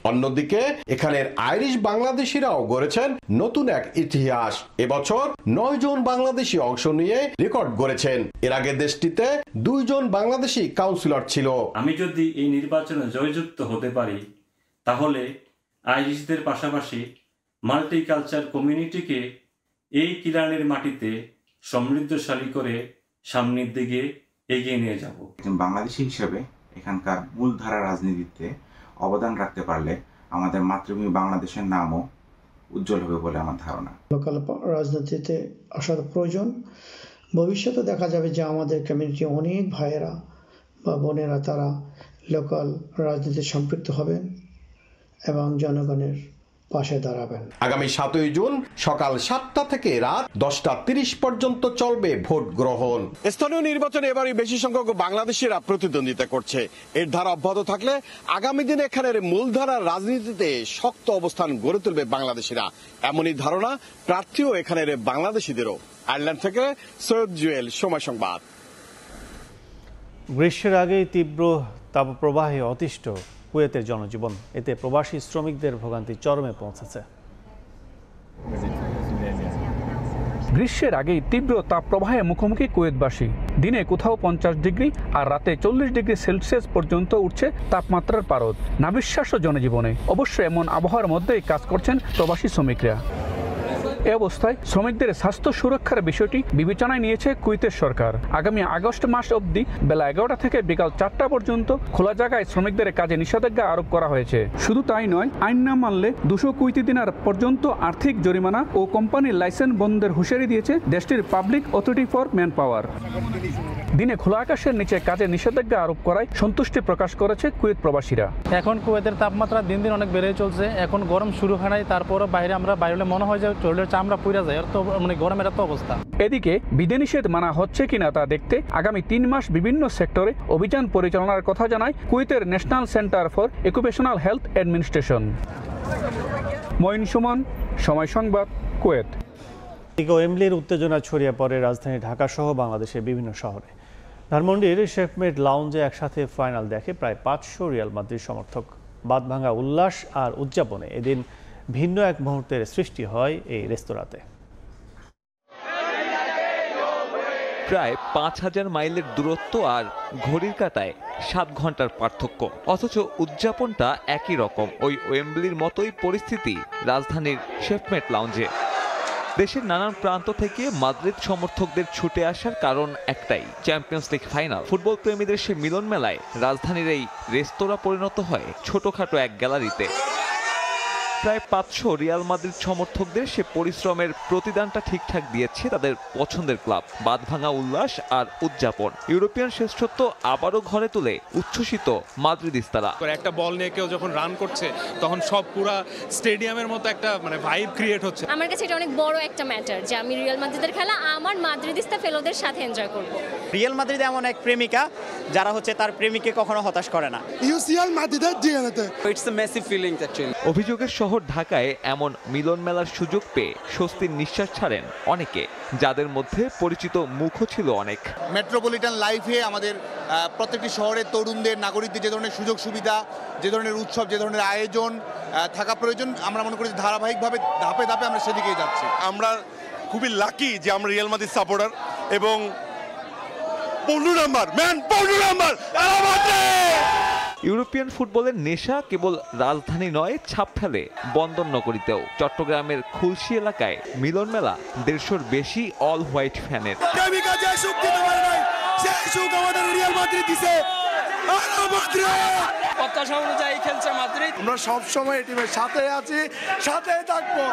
অন্যদিকে এখানের আইরিশ বাংলাদেশিরাও গড়েছেন নতুন এক ইতিহাস। এবছর 9 জন বাংলাদেশি অংশ নিয়ে রেকর্ড গড়েছেন। এর আগে দেশটিতে 2 জন বাংলাদেশি কাউন্সিলর ছিল। আমি যদি এই নির্বাচনে জয়যুক্ত হতে পারি তাহলে আইরিশদের পাশাপাশি মাল্টিকালচার কমিউনিটিকে এই কিরানের মাটিতে সমৃদ্ধশালী করে সামনের দিকে এগিয়ে নিয়ে যাব। বাংলাদেশি হিসেবে এখানকার মূলধারা রাজনীতিতে অবদান রাখতে পারলে আমাদের মাতৃভূমি বাংলাদেশের নামও উজ্জ্বল হবে বলে আমার ধারণা। লোকাল রাজনীতিতে আসা প্রয়োজন। ভবিষ্যতে দেখা যাবে যে আমাদের কমিউনিটি অনেক ভাইয়েরা বা বোনেরা তারা লোকাল রাজনীতিতে সম্পৃক্ত হবেন এবং জনগণের পাশে দাঁড়াবেন। আগামী 7 জুন সকাল 7টা থেকে রাত 10:30 পর্যন্ত চলবে ভোট গ্রহণ। স্থানীয় নির্বাচনে এবারই বেশি সংখ্যক বাংলাদেশিরা প্রতিদ্বন্দ্বিতা করছে। এর ধারা অব্যাহত থাকলে আগামী দিনে এখানের মূলধারার রাজনীতিতে শক্ত অবস্থান গড়ে তুলবে বাংলাদেশিরা, এমনই ধারণা প্রার্থীও এখানের বাংলাদেশিদেরও। আয়ারল্যান্ড থেকে সৈয়দ জুয়েল, সময় সংবাদ। গ্রীষ্মের আগেই তীব্র তাপপ্রবাহে অতিষ্ঠ কুয়েতের জনজীবন। এতে প্রবাসী শ্রমিকদের ভোগান্তি চরমে পৌঁছেছে। গ্রীষ্মের আগেই তীব্র তাপপ্রবাহে মুখোমুখি কুয়েতবাসী। দিনে কোথাও 50 ডিগ্রি আর রাতে 40 ডিগ্রি সেলসিয়াস পর্যন্ত উঠছে তাপমাত্রার পারদ। নাবিশ্বাস্য জনজীবনে। অবশ্য এমন আবহাওয়ার মধ্যেই কাজ করছেন প্রবাসী শ্রমিকরা। এ অবস্থায় শ্রমিকদের স্বাস্থ্য সুরক্ষার বিষয়টি বিবেচনায় নিয়েছে কুয়েতের সরকার। আগামী আগস্ট মাস অবধি বেলা 11টা থেকে বিকাল 4টা পর্যন্ত খোলা জায়গায় শ্রমিকদের কাজে নিষেধাজ্ঞা আরোপ করা হয়েছে। শুধু তাই নয়, আইন না মানলে 200 কুয়েতি দিনার পর্যন্ত আর্থিক জরিমানা ও কোম্পানির লাইসেন্স বন্ধের হুঁশিয়ারি দিয়েছে দেশটির public authority for man power. দিনে খোলা আকাশের নিচে কাজে নিষেধাজ্ঞা আরোপ করায় সন্তুষ্টি প্রকাশ করেছে কুয়েত প্রবাসীরা। এখন কুয়েতের তাপমাত্রা দিন দিন অনেক বেড়ে চলছে। এখন গরম শুরু হয় নাই, তারপরও বাইরে আমরা বাইরে মনে হয় যে চলে চামড়া পুড়ে যায়। তো মানে গরমের এত অবস্থা। এদিকে বিধিনিষেধ মানা হচ্ছে কিনা তা দেখতে আগামী 3 মাস বিভিন্ন সেক্টরে অভিযান পরিচালনার কথা জানায় কুয়েতের national centre for occupational health administration. Moin Suman, Somoy Sangbad, Kuwait. ওয়েম্বলির উত্তেজনা ছড়িয়ে পড়ে রাজধানী ঢাকা সহ বাংলাদেশের বিভিন্ন শহরে। ধানমন্ডির শেফমেড লাউঞ্জে একসাথে ফাইনাল দেখে প্রায় 500 রিয়াল মাদ্রিদ সমর্থক। বাঁধভাঙা উল্লাস আর উদযাপনে এদিন ভিন্ন এক মুহূর্তের সৃষ্টি হয় এই রেস্তোরাঁতে। প্রায় 5000 মাইলের দূরত্ব আর ঘড়ির কাঁটায় 7 ঘন্টার পার্থক্য, অথচ উদযাপনটা একই রকম। ওই ওয়েম্বলির মতোই পরিস্থিতি রাজধানীর শেফমেড লাউঞ্জে। দেশের নানান প্রান্ত থেকে মাদ্রিদ সমর্থকদের ছুটে আসার কারণ একটাই, চ্যাম্পিয়ন্স লিগ ফাইনাল। ফুটবল প্রেমীদের সে মিলন মেলায় রাজধানীর এই রেস্তোরাঁ পরিণত হয় ছোটখাটো এক গ্যালারিতে। প্রায় 500 রিয়াল মাদ্রিদ সমর্থকদের সে পরিশ্রমের প্রতিদানটা ঠিকঠাক দিয়েছে তাদের পছন্দের ক্লাব। বাঁধভাঙা উল্লাস আর উদযাপন, ইউরোপিয়ান শ্রেষ্ঠত্ব আবারও ঘরে তুলে উচ্ছ্বসিত মাদ্রিদিস্তারা। একটা বল নিয়ে কেউ যখন রান করছে তখন সব পুরা স্টেডিয়ামের মতো একটা মানে ভাইব ক্রিয়েট হচ্ছে। আমার কাছে এটা অনেক বড় একটা ম্যাটার যে আমি রিয়াল মাদ্রিদের খেলা আমার মাদ্রিদিস্তা ফেলোদের সাথে এনজয় করব। রিয়াল মাদ্রিদ এমন এক প্রেমিকা যারা হচ্ছে তার প্রেমিককে কখনো হতাশ করে না। ইউসিএল মাদ্রিদের ডিএনএতে it's a messy feelings actually. অভিযোগের শহর ঢাকায় এমন মিলন মেলার সুযোগ পেয়ে স্বস্তির নিঃশ্বাস ছাড়েন অনেকে, যাদের মধ্যে পরিচিত মুখও ছিল অনেক। মেট্রোপলিটন লাইফে আমাদের প্রত্যেকটি শহরের তরুণদের, নাগরিকদের যে ধরনের সুযোগ সুবিধা, যে ধরনের উৎসব, যে ধরনের আয়োজন থাকা প্রয়োজন, আমরা মনে করি ধারাবাহিকভাবে ধাপে ধাপে আমরা সেদিকেই যাচ্ছি। আমরা খুবই লাকি যে আমরা রিয়াল মাদ্রিদ সাপোর্টার এবং 15 নাম্বার ম্যান 15 নাম্বার ইউরোপিয়ান ফুটবলের নেশা কেবল রাজধানী নয়, ছাপ ফেলে বন্দর নগরীতেও। চট্টগ্রামের খুলশী এলাকায় মিলন মেলা 150-র বেশি অল হোয়াইট ফ্যানের। প্রত্যাশা অনুযায়ী খেলছে মাদ্রিদ। আমরা সবসময় টিমের সাথে আছি, সাথে থাকবো।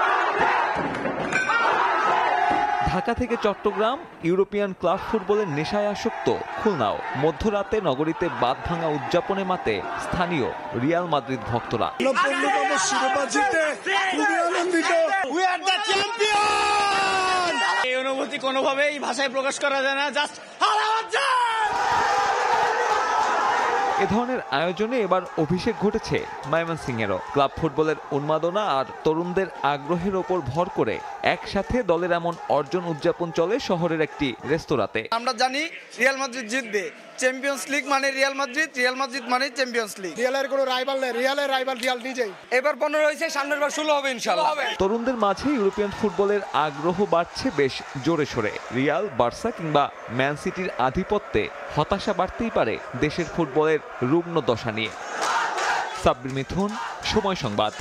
ঢাকা থেকে চট্টগ্রাম, ইউরোপিয়ান ক্লাব ফুটবলের নেশায় আসক্ত খুলনাও। মধ্যরাতে নগরীতে বাঁধ ভাঙা উদযাপনে মাতে স্থানীয় রিয়াল মাদ্রিদ ভক্তরা। এই অনুভূতি কোনোভাবেই ভাষায় প্রকাশ করা যায় না, জাস্ট এ ধরনের আয়োজনে এবার অভিষেক ঘটেছে ময়মনসিংহেরও। ক্লাব ফুটবলের উন্মাদনা আর তরুণদের আগ্রহের ওপর ভর করে একসাথে দলের এমন অর্জন উদযাপন চলে শহরের একটি রেস্তোরাঁতে। আমরা জানি রিয়াল মাদ্রিদ জিতবে। চ্যাম্পিয়ন্স লিগ মানে রিয়াল মাদ্রিদ, রিয়াল মাদ্রিদ মানে চ্যাম্পিয়ন্স লিগ। রিয়ালের কোনো রাইভাল নেই, রিয়ালের রাইভাল রিয়াল নিজেই। এবার 15 হয়েছে, সামনের বার 16 হবে ইনশাআল্লাহ। তরুণদের মাঝে ইউরোপিয়ান ফুটবলের আগ্রহ বাড়ছে বেশ জোরে সোরে। রিয়াল, বার্সা কিংবা ম্যান সিটির আধিপত্যে হতাশা বাড়তেই পারে দেশের ফুটবলের রুগ্ন দশা নিয়ে। সাব্বির মিথুন, সময় সংবাদ।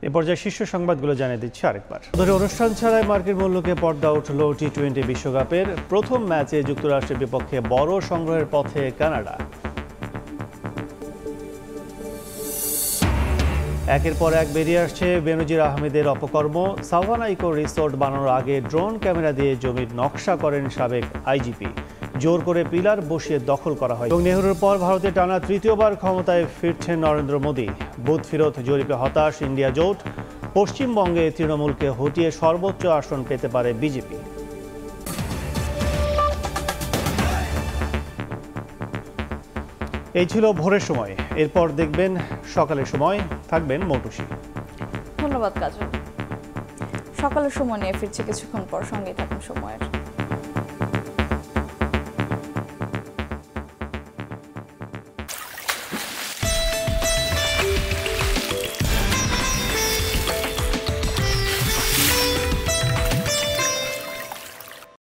এ পর্যায়ে শীর্ষ সংবাদগুলো জানিয়ে দিচ্ছি আরেকবার। ধরে অনুষ্ঠান ছাড়াই মার্কিন মূল্যকে পর্দা উঠল টি-20 বিশ্বকাপের প্রথম ম্যাচে যুক্তরাষ্ট্রের বিপক্ষে বড় সংগ্রহের পথে কানাডা। একের পর এক বেরিয়ে আসছে বেনজির আহমেদের অপকর্ম। সাভানা ইকো রিসোর্ট বানানোর আগে ড্রোন ক্যামেরা দিয়ে জমির নকশা করেন সাবেক আইজিপি। জোর করে পিলার বসিয়ে দখল করা হয়। এবং নেহরুর পর ভারতে টানা তৃতীয়বার ক্ষমতায় ফিরছেন নরেন্দ্র মোদী। বুথ ফেরত জরিপে হতাশ ইন্ডিয়া জোট। পশ্চিমবঙ্গে তৃণমূলকে হটিয়ে সর্বোচ্চ আসন পেতে পারে বিজেপি। এই ছিল ভোরের সময়। এরপর দেখবেন সকালের সময়, থাকবেন মৌটুসী। ধন্যবাদ কাজল। সকালের সময় নিয়ে ফিরছি কিছুক্ষণ পর, সঙ্গেই থাকুন সময়ের।